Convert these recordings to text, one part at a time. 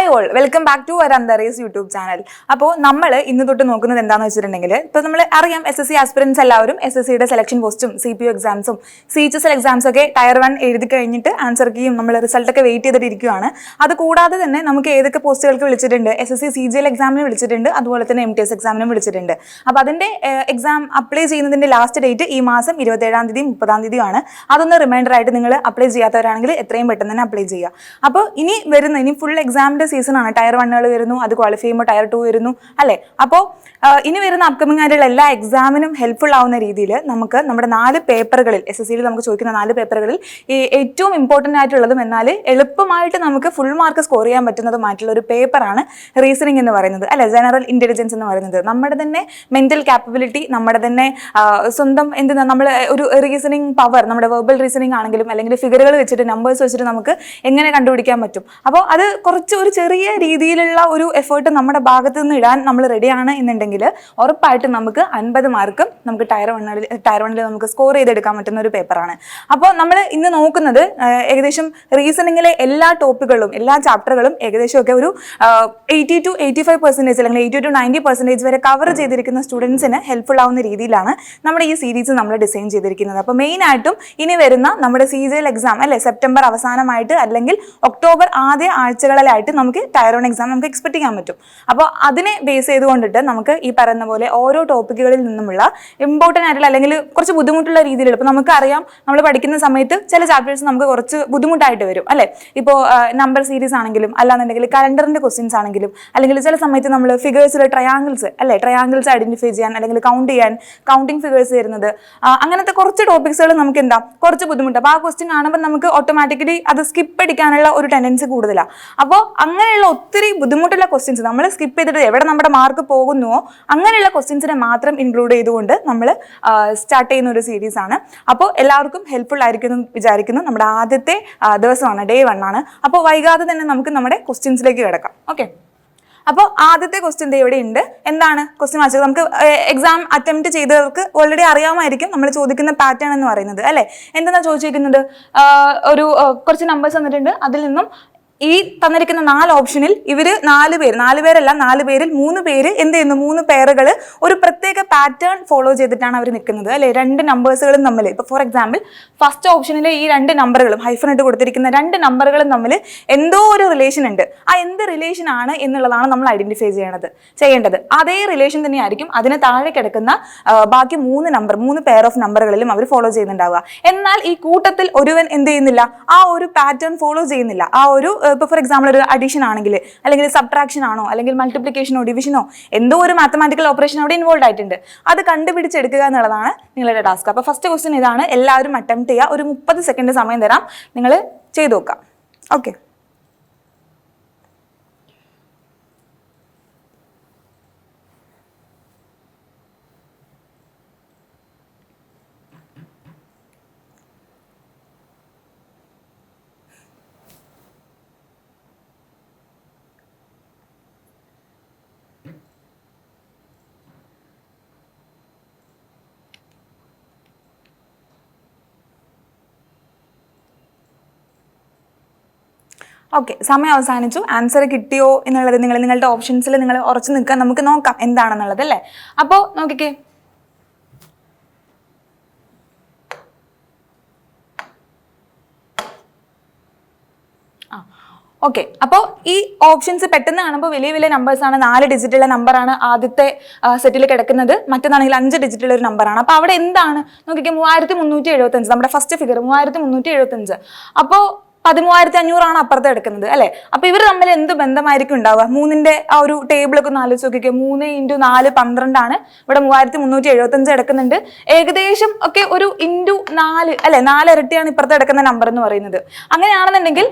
Hi all, welcome back to അരന്തറീസ് YouTube channel. അപ്പോൾ നമ്മൾ ഇന്ന് തൊട്ട് നോക്കുന്നത് എന്താണെന്ന് വെച്ചിട്ടുണ്ടെങ്കിൽ, ഇപ്പോൾ നമ്മൾ അറിയാം SSC ആസ്പിറൻസ് എല്ലാവരും SSCയുടെ സെലക്ഷൻ പോസ്റ്റും CPO എക്സാംസും CHSL എക്സാംസ് ഒക്കെ ടയർ 1 എഴുതി കഴിഞ്ഞിട്ട് ആൻസർ കീയും നമ്മൾ റിസൾട്ടൊക്കെ വെയിറ്റ് ചെയ്തിട്ടിരിക്കുകയാണ്. അത് കൂടാതെ തന്നെ നമുക്ക് ഏതൊക്കെ പോസ്റ്റുകൾക്ക് വിളിച്ചിട്ടുണ്ട്, SSC CGL എക്സാമിന് വിളിച്ചിട്ടുണ്ട്, അതുപോലെ തന്നെ MTS എക്സാമിനും വിളിച്ചിട്ടുണ്ട്. അപ്പോൾ അതിൻ്റെ എക്സാം അപ്ലൈ ചെയ്യുന്നതിൻ്റെ ലാസ്റ്റ് ഡേറ്റ് ഈ മാസം 27-ാം തീയതി 30-ാം തീയതിയാണ്. അതൊന്ന് റിമൈൻഡർ ആയിട്ട് നിങ്ങൾ അപ്ലൈ ചെയ്യാത്തവരാണെങ്കിൽ എത്രയും പെട്ടെന്ന് തന്നെ അപ്ലൈ ചെയ്യുക. അപ്പോൾ ഇനി ഫുൾ എക്സാമിൻ്റെ സീസണാണ്. ടയർ 1 വരുന്നു, അത് ക്വാളിഫൈ ചെയ്യുമ്പോൾ ടയർ 2 വരുന്നു അല്ലേ. അപ്പോൾ ഇനി വരുന്ന അപ്കമിംഗ് ആയിട്ടുള്ള എല്ലാ എക്സാമിനും ഹെൽപ്ഫുൾ ആവുന്ന രീതിയിൽ നമുക്ക് നമ്മുടെ 4 പേപ്പറുകളിൽ SSCയിൽ നമുക്ക് ചോദിക്കുന്ന 4 പേപ്പറുകളിൽ ഈ ഏറ്റവും ഇമ്പോർട്ടൻ്റ് ആയിട്ടുള്ളതും എന്നാൽ എളുപ്പമായിട്ട് നമുക്ക് ഫുൾ മാർക്ക് സ്കോർ ചെയ്യാൻ പറ്റുന്നതുമായിട്ടുള്ള ഒരു പേപ്പറാണ് റീസണിങ് എന്ന് പറയുന്നത് അല്ലെ, ജനറൽ ഇൻ്റലിജൻസ് എന്ന് പറയുന്നത്. നമ്മുടെ തന്നെ മെൻ്റൽ കാപ്പബിലിറ്റി, നമ്മുടെ തന്നെ സ്വന്തം നമ്മൾ ഒരു റീസണിങ് പവർ, നമ്മുടെ വെർബൽ റീസണിങ് ആണെങ്കിലും അല്ലെങ്കിൽ ഫിഗറുകൾ വെച്ചിട്ട് നമ്പേഴ്സ് വെച്ചിട്ട് നമുക്ക് എങ്ങനെ കണ്ടുപിടിക്കാൻ പറ്റും. അപ്പോൾ അത് കുറച്ച് ഒരു ചെറിയ രീതിയിലുള്ള ഒരു എഫേർട്ട് നമ്മുടെ ഭാഗത്ത് നിന്ന് ഇടാൻ നമ്മൾ റെഡിയാണ് എന്നുണ്ടെങ്കിൽ ഉറപ്പായിട്ടും നമുക്ക് 50 മാർക്കും നമുക്ക് ടയർ 1 നമുക്ക് സ്കോർ ചെയ്തെടുക്കാൻ പറ്റുന്ന ഒരു പേപ്പറാണ്. അപ്പോൾ നമ്മൾ ഇന്ന് നോക്കുന്നത് ഏകദേശം റീസണിങ്ങിലെ എല്ലാ ടോപ്പിക്കുകളും എല്ലാ ചാപ്റ്ററുകളും ഏകദേശം ഒക്കെ ഒരു 80 to 85% അല്ലെങ്കിൽ 80 to 90% വരെ കവർ ചെയ്തിരിക്കുന്ന സ്റ്റുഡൻസിന് ഹെൽപ്ഫുൾ ആവുന്ന രീതിയിലാണ് നമ്മുടെ ഈ സീരീസ് നമ്മൾ ഡിസൈൻ ചെയ്തിരിക്കുന്നത്. അപ്പോൾ മെയിനായിട്ടും ഇനി വരുന്ന നമ്മുടെ CGL എക്സാം അല്ലെ, സെപ്റ്റംബർ അവസാനമായിട്ട് അല്ലെങ്കിൽ ഒക്ടോബർ ആദ്യ ആഴ്ചകളിലായിട്ട് നമുക്ക് ടയർ 1 എക്സാം നമുക്ക് എക്സ്പെക്ട് ചെയ്യാൻ പറ്റും. അപ്പോൾ അതിനെ ബേസ് ചെയ്തുകൊണ്ടിട്ട് നമുക്ക് ഈ പറയുന്ന പോലെ ഓരോ ടോപ്പിക്കുകളിൽ നിന്നുമുള്ള ഇമ്പോർട്ടൻ്റ് ആയിട്ടുള്ള അല്ലെങ്കിൽ കുറച്ച് ബുദ്ധിമുട്ടുള്ള രീതിയിൽ, ഇപ്പോൾ നമുക്കറിയാം നമ്മൾ പഠിക്കുന്ന സമയത്ത് ചില ചാപ്റ്റേഴ്സ് നമുക്ക് കുറച്ച് ബുദ്ധിമുട്ടായിട്ട് വരും അല്ലേ. ഇപ്പോൾ നമ്പർ സീരീസ് ആണെങ്കിലും അല്ലാന്നുണ്ടെങ്കിൽ കലണ്ടറിൻ്റെ ക്വസ്റ്റ്യൻസ് ആണെങ്കിലും അല്ലെങ്കിൽ ചില സമയത്ത് നമ്മൾ ഫിഗേഴ്സിൽ ട്രയാങ്കിൾസ് അല്ലേ, ട്രയാങ്കിൾസ് ഐഡന്റിഫൈ ചെയ്യാൻ അല്ലെങ്കിൽ കൗണ്ട് ചെയ്യാൻ കൗണ്ടിങ് ഫിഗേഴ്സ് വരുന്നത്, അങ്ങനത്തെ കുറച്ച് ടോപ്പിക്സുകൾ നമുക്ക് എന്താ കുറച്ച് ബുദ്ധിമുട്ട്. അപ്പോൾ ആ ക്വസ്റ്റ്യൻ കാണുമ്പോൾ നമുക്ക് ഓട്ടോമാറ്റിക്കലി അത് സ്കിപ്പ് അടിക്കാനുള്ള ഒരു ടെൻഡൻസി കൂടുതലാണ്. അപ്പോൾ അങ്ങനെയുള്ള ഒത്തിരി ബുദ്ധിമുട്ടുള്ള ക്വസ്റ്റ്യൻസ് നമ്മൾ സ്കിപ്പ് ചെയ്തിട്ട് എവിടെ നമ്മുടെ മാർക്ക് പോകുന്നുവോ അങ്ങനെയുള്ള ക്വസ്റ്റ്യൻസിനെ മാത്രം ഇൻക്ലൂഡ് ചെയ്തുകൊണ്ട് നമ്മൾ സ്റ്റാർട്ട് ചെയ്യുന്ന ഒരു സീരീസ് ആണ്. അപ്പോൾ എല്ലാവർക്കും ഹെൽപ്ഫുൾ ആയിരിക്കും എന്ന് വിചാരിക്കുന്നു. നമ്മുടെ ആദ്യത്തെ ദിവസമാണ്, Day 1 ആണ്. അപ്പോൾ വൈകാതെ തന്നെ നമുക്ക് നമ്മുടെ ക്വസ്റ്റ്യൻസിലേക്ക് കിടക്കാം. ഓക്കെ, അപ്പോൾ ആദ്യത്തെ ക്വസ്റ്റ്യൻ ഇവിടെ ഉണ്ട്. എന്താണ് ക്വസ്റ്റ്യൻ വായിച്ചത്? നമുക്ക് എക്സാം അറ്റംപ്റ്റ് ചെയ്തവർക്ക് ഓൾറെഡി അറിയാമായിരിക്കും നമ്മൾ ചോദിക്കുന്ന പാറ്റേൺ എന്ന് പറയുന്നത് അല്ലേ. എന്തെന്നാ ചോദിച്ചിരിക്കുന്നത്? ഒരു കുറച്ച് നമ്പേഴ്സ് തന്നിട്ടുണ്ട്. അതിൽ നിന്നും ഈ തന്നിരിക്കുന്ന 4 ഓപ്ഷനിൽ ഇവർ 4 പേരല്ല 4 പേരിൽ 3 പേര് എന്ത് ചെയ്യുന്നു, 3 പേരുകൾ ഒരു പ്രത്യേക പാറ്റേൺ ഫോളോ ചെയ്തിട്ടാണ് അവർ നിൽക്കുന്നത് അല്ലെ. 2 നമ്പേഴ്സുകളും തമ്മിൽ, ഇപ്പോൾ ഫോർ എക്സാമ്പിൾ ഫസ്റ്റ് ഓപ്ഷനിലെ ഈ 2 നമ്പറുകളും ഹൈഫൺ ഇട്ട് കൊടുത്തിരിക്കുന്ന 2 നമ്പറുകളും തമ്മിൽ എന്തോ ഒരു റിലേഷൻ ഉണ്ട്. ആ എന്ത് റിലേഷൻ ആണ് എന്നുള്ളതാണ് നമ്മൾ ഐഡന്റിഫൈ ചെയ്യേണ്ടത്. അതേ റിലേഷൻ തന്നെയായിരിക്കും അതിന് താഴെ കിടക്കുന്ന ബാക്കി 3 പെയർ ഓഫ് നമ്പറുകളിലും അവർ ഫോളോ ചെയ്യുന്നുണ്ടാവുക. എന്നാൽ ഈ കൂട്ടത്തിൽ ഒരുവൻ എന്ത് ചെയ്യുന്നില്ല, ആ ഒരു പാറ്റേൺ ഫോളോ ചെയ്യുന്നില്ല. ആ ഒരു ഇപ്പോൾ ഫോർ എക്സാമ്പിൾ ഒരു അഡീഷൻ ആണെങ്കിൽ അല്ലെങ്കിൽ സബ്ട്രാക്ഷൻ ആണോ അല്ലെങ്കിൽ മൾട്ടിപ്ലിക്കേഷനോ ഡിവിഷനോ എന്തോ ഒരു മാത്തമാറ്റിക്കൽ ഓപ്പറേഷൻ അവിടെ ഇൻവോൾവ് ആയിട്ടുണ്ട്. അത് കണ്ടുപിടിച്ചെടുക്കുക എന്നുള്ളതാണ് നിങ്ങളുടെ ടാസ്ക്. അപ്പോൾ ഫസ്റ്റ് ക്വസ്റ്റ്യൻ ഇതാണ്. എല്ലാവരും അറ്റംപ്റ്റ് ചെയ്യുക. ഒരു 30 സെക്കൻഡ് സമയം തരാം, നിങ്ങൾ ചെയ്തു നോക്കാം. ഓക്കെ, ഓക്കെ, സമയം അവസാനിച്ചു. ആൻസർ കിട്ടിയോ എന്നുള്ളത് നിങ്ങളുടെ ഓപ്ഷൻസിൽ നിങ്ങൾ ഉറച്ചു നിൽക്കാൻ നമുക്ക് നോക്കാം എന്താണെന്നുള്ളത് അല്ലേ. അപ്പോൾ നോക്കിക്കേ, ഓക്കെ. അപ്പോൾ ഈ ഓപ്ഷൻസ് പെട്ടെന്ന് കാണുമ്പോൾ വലിയ നമ്പേഴ്സാണ്. 4 ഡിജിറ്റുള്ള നമ്പറാണ് ആദ്യത്തെ സെറ്റിൽ കിടക്കുന്നത്. മറ്റൊന്നാണെങ്കിൽ 5 ഡിജിറ്റുള്ള ഒരു നമ്പറാണ്. അപ്പോൾ അവിടെ എന്താണ് നോക്കിക്കേ, 3375 നമ്മുടെ ഫസ്റ്റ് ഫിഗർ 3375. അപ്പോൾ 13500 അപ്പുറത്ത് എടുക്കുന്നത് അല്ലെ. അപ്പൊ ഇവർ തമ്മിൽ എന്ത് ബന്ധമായിരിക്കും ഉണ്ടാവുക? 3ന്റെ ആ ഒരു ടേബിളൊക്കെ ഒന്ന് ആലോചിച്ച് നോക്കിക്കേ. 3 × 4 12 ആണ്. ഇവിടെ 3375 എടുക്കുന്നുണ്ട്. ഏകദേശം ഒക്കെ ഒരു × 4 അല്ലെ, 4 ഇരട്ടിയാണ് ഇപ്പുറത്ത് എടുക്കുന്ന നമ്പർ എന്ന് പറയുന്നത്. അങ്ങനെയാണെന്നുണ്ടെങ്കിൽ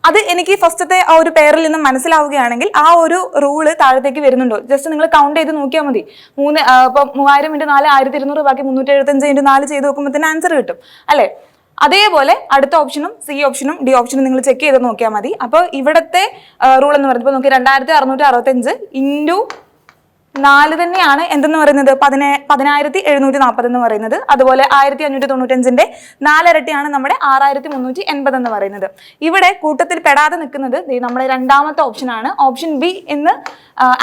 അത് എനിക്ക് ഫസ്റ്റത്തെ ആ ഒരു പേരിൽ നിന്നും മനസ്സിലാവുകയാണെങ്കിൽ ആ ഒരു റൂള് താഴത്തേക്ക് വരുന്നുണ്ടോ ജസ്റ്റ് നിങ്ങൾ കൗണ്ട് ചെയ്ത് നോക്കിയാൽ മതി. 3000 × 4 1200, ബാക്കി 375 × 4 ചെയ്ത് നോക്കുമ്പോൾ തന്നെ ആൻസർ കിട്ടും അല്ലെ. അതേപോലെ അടുത്ത ഓപ്ഷനും C ഓപ്ഷനും D ഓപ്ഷനും നിങ്ങൾ ചെക്ക് ചെയ്ത് നോക്കിയാൽ മതി. അപ്പോൾ ഇവിടുത്തെ റൂൾ എന്ന് പറയുമ്പോൾ നോക്കി 2665 × 4 തന്നെയാണ് എന്തെന്ന് പറയുന്നത് 1740 എന്ന് പറയുന്നത്. അതുപോലെ 1595 4 ഇരട്ടിയാണ് നമ്മുടെ 6380 എന്ന് പറയുന്നത്. ഇവിടെ കൂട്ടത്തിൽ പെടാതെ നിൽക്കുന്നത് നമ്മുടെ രണ്ടാമത്തെ ഓപ്ഷനാണ്. ഓപ്ഷൻ ബി എന്ന്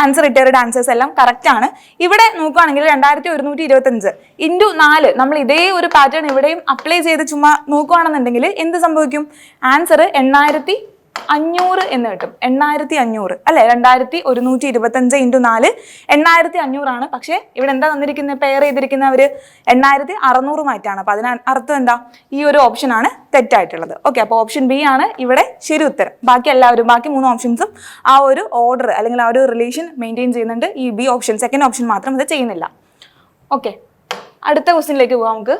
ആൻസർ റിട്ടയർഡ് ആൻസേഴ്സ് എല്ലാം കറക്റ്റ് ആണ്. ഇവിടെ നോക്കുകയാണെങ്കിൽ 2125 ഇൻറ്റു 4 നമ്മൾ ഇതേ ഒരു പാറ്റേൺ ഇവിടെയും അപ്ലൈ ചെയ്ത് ചുമ്മാ നോക്കുകയാണെന്നുണ്ടെങ്കിൽ എന്ത് സംഭവിക്കും? ആൻസർ 8500 എന്ന് കിട്ടും. 8500 അല്ലെ? 2125 ഇൻറ്റു 4 8500 ആണ്. പക്ഷെ ഇവിടെ എന്താ തന്നിരിക്കുന്നത്? പെയർ ചെയ്തിരിക്കുന്നവര് 8600 അപ്പൊ അതിന് അർത്ഥം എന്താ? ഈ ഒരു ഓപ്ഷൻ ആണ് തെറ്റായിട്ടുള്ളത്. ഓക്കെ, അപ്പൊ ഓപ്ഷൻ ബി ആണ് ഇവിടെ ശരി ഉത്തരം. ബാക്കി 3 ഓപ്ഷൻസും ആ ഒരു ഓർഡർ അല്ലെങ്കിൽ ആ ഒരു റിലേഷൻ മെയിൻറ്റെയിൻ ചെയ്യുന്നുണ്ട്. ഈ ബി ഓപ്ഷൻ, സെക്കൻഡ് ഓപ്ഷൻ മാത്രം ഇത് ചെയ്യുന്നില്ല. ഓക്കെ, അടുത്ത ക്വസ്റ്റ്യനിലേക്ക് പോവാം നമുക്ക്.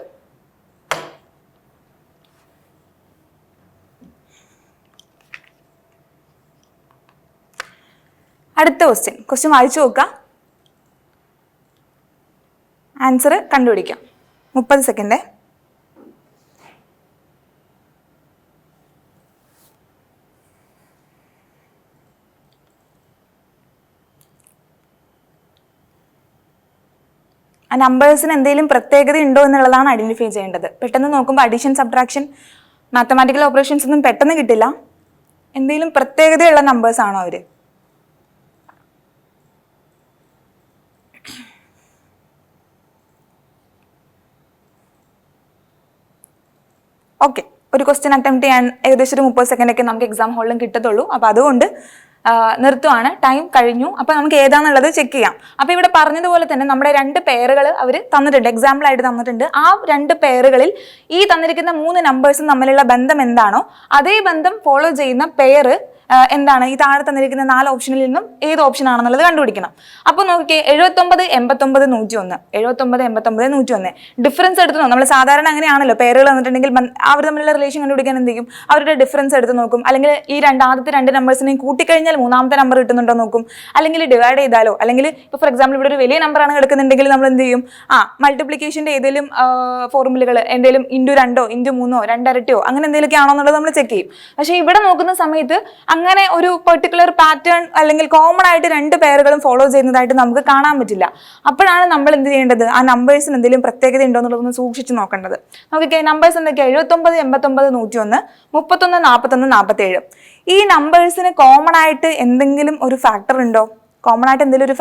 അടുത്ത ക്വസ്റ്റ്യൻ വായിച്ചു നോക്കുക, ആൻസർ കണ്ടുപിടിക്കാം. 30 സെക്കൻഡ്. ആ നമ്പേഴ്സിന് എന്തെങ്കിലും പ്രത്യേകത ഉണ്ടോ എന്നുള്ളതാണ് ഐഡന്റിഫൈ ചെയ്യേണ്ടത്. പെട്ടെന്ന് നോക്കുമ്പോൾ അഡീഷൻ, സബ്ട്രാക്ഷൻ, മാത്തമാറ്റിക്കൽ ഓപ്പറേഷൻസ് ഒന്നും പെട്ടെന്ന് കിട്ടില്ല. എന്തെങ്കിലും പ്രത്യേകതയുള്ള നമ്പേഴ്സ് ആണോ അവര്? ഓക്കെ, ഒരു ക്വസ്റ്റ്യൻ അറ്റംപ്റ്റ് ചെയ്യാൻ ഏകദേശം ഒരു 30 സെക്കൻഡൊക്കെ നമുക്ക് എക്സാം ഹാളിലും കിട്ടത്തുള്ളൂ. അപ്പോൾ അതുകൊണ്ട് നിർത്തുവാണ്, ടൈം കഴിഞ്ഞു. അപ്പോൾ നമുക്ക് ഏതാണെന്നുള്ളത് ചെക്ക് ചെയ്യാം. അപ്പോൾ ഇവിടെ പറഞ്ഞതുപോലെ തന്നെ നമ്മുടെ 2 പെയറുകൾ അവർ തന്നിട്ടുണ്ട്, എക്സാമ്പിൾ ആയിട്ട് തന്നിട്ടുണ്ട്. ആ 2 പെയറുകളിൽ ഈ തന്നിരിക്കുന്ന 3 നമ്പേഴ്സും തമ്മിലുള്ള ബന്ധം എന്താണോ അതേ ബന്ധം ഫോളോ ചെയ്യുന്ന പെയർ എന്താണ്? ഈ താഴെ തന്നിരിക്കുന്ന 4 ഓപ്ഷനിൽ നിന്നും ഏത് ഓപ്ഷൻ ആണെന്നുള്ളത് കണ്ടുപിടിക്കണം. അപ്പോൾ നോക്കിക്കേ, 79 89 101 79 89 101 ഡിഫറൻസ് എടുത്ത് നോക്കും. നമ്മൾ സാധാരണ അങ്ങനെയാണല്ലോ, പേരുകൾ വന്നിട്ടുണ്ടെങ്കിൽ അവർ തമ്മിലുള്ള റിലേഷൻ കണ്ടുപിടിക്കാൻ എന്ത് ചെയ്യും? അവരുടെ ഡിഫറൻസ് എടുത്ത് നോക്കും. അല്ലെങ്കിൽ ഈ ആദ്യത്തെ 2 നമ്പേഴ്സിനെയും കൂട്ടിക്കഴിഞ്ഞാൽ മൂന്നാമത്തെ നമ്പർ കിട്ടുന്നുണ്ടോ നോക്കും. അല്ലെങ്കിൽ ഡിവൈഡ് ചെയ്താലോ, അല്ലെങ്കിൽ ഇപ്പോൾ ഫോർ എക്സാമ്പിൾ ഇവിടെ ഒരു വലിയ നമ്പറാണ് കിടക്കുന്നുണ്ടെങ്കിൽ നമ്മൾ എന്ത് ചെയ്യും? മൾട്ടിപ്ലിക്കേഷൻ്റെ ഏതെങ്കിലും ഫോർമുലകൾ എന്തെങ്കിലും ഇൻറ്റു 2 ഇൻറ്റു 3 2 ഇരട്ടിയോ അങ്ങനെ എന്തെങ്കിലുമൊക്കെ ആണോ എന്നുള്ളത് നമ്മൾ ചെക്ക് ചെയ്യും. പക്ഷേ ഇവിടെ നോക്കുന്ന സമയത്ത് അങ്ങനെ ഒരു പെർട്ടിക്കുലർ പാറ്റേൺ അല്ലെങ്കിൽ കോമൺ ആയിട്ട് 2 പേരുകളും ഫോളോ ചെയ്യുന്നതായിട്ട് നമുക്ക് കാണാൻ പറ്റില്ല. അപ്പോഴാണ് നമ്മൾ എന്ത് ചെയ്യേണ്ടത്? ആ നമ്പേഴ്സിന് എന്തെങ്കിലും പ്രത്യേകത ഉണ്ടോ എന്നുള്ളതൊന്ന് സൂക്ഷിച്ച് നോക്കേണ്ടത്. നോക്കിക്കേ, നമ്പേഴ്സ് എന്തൊക്കെയാണ്? 79 89 101 31 41 47. ഈ നമ്പേഴ്സിന് കോമൺ ആയിട്ട് എന്തെങ്കിലും ഒരു ഫാക്ടർ ഉണ്ടോ? 79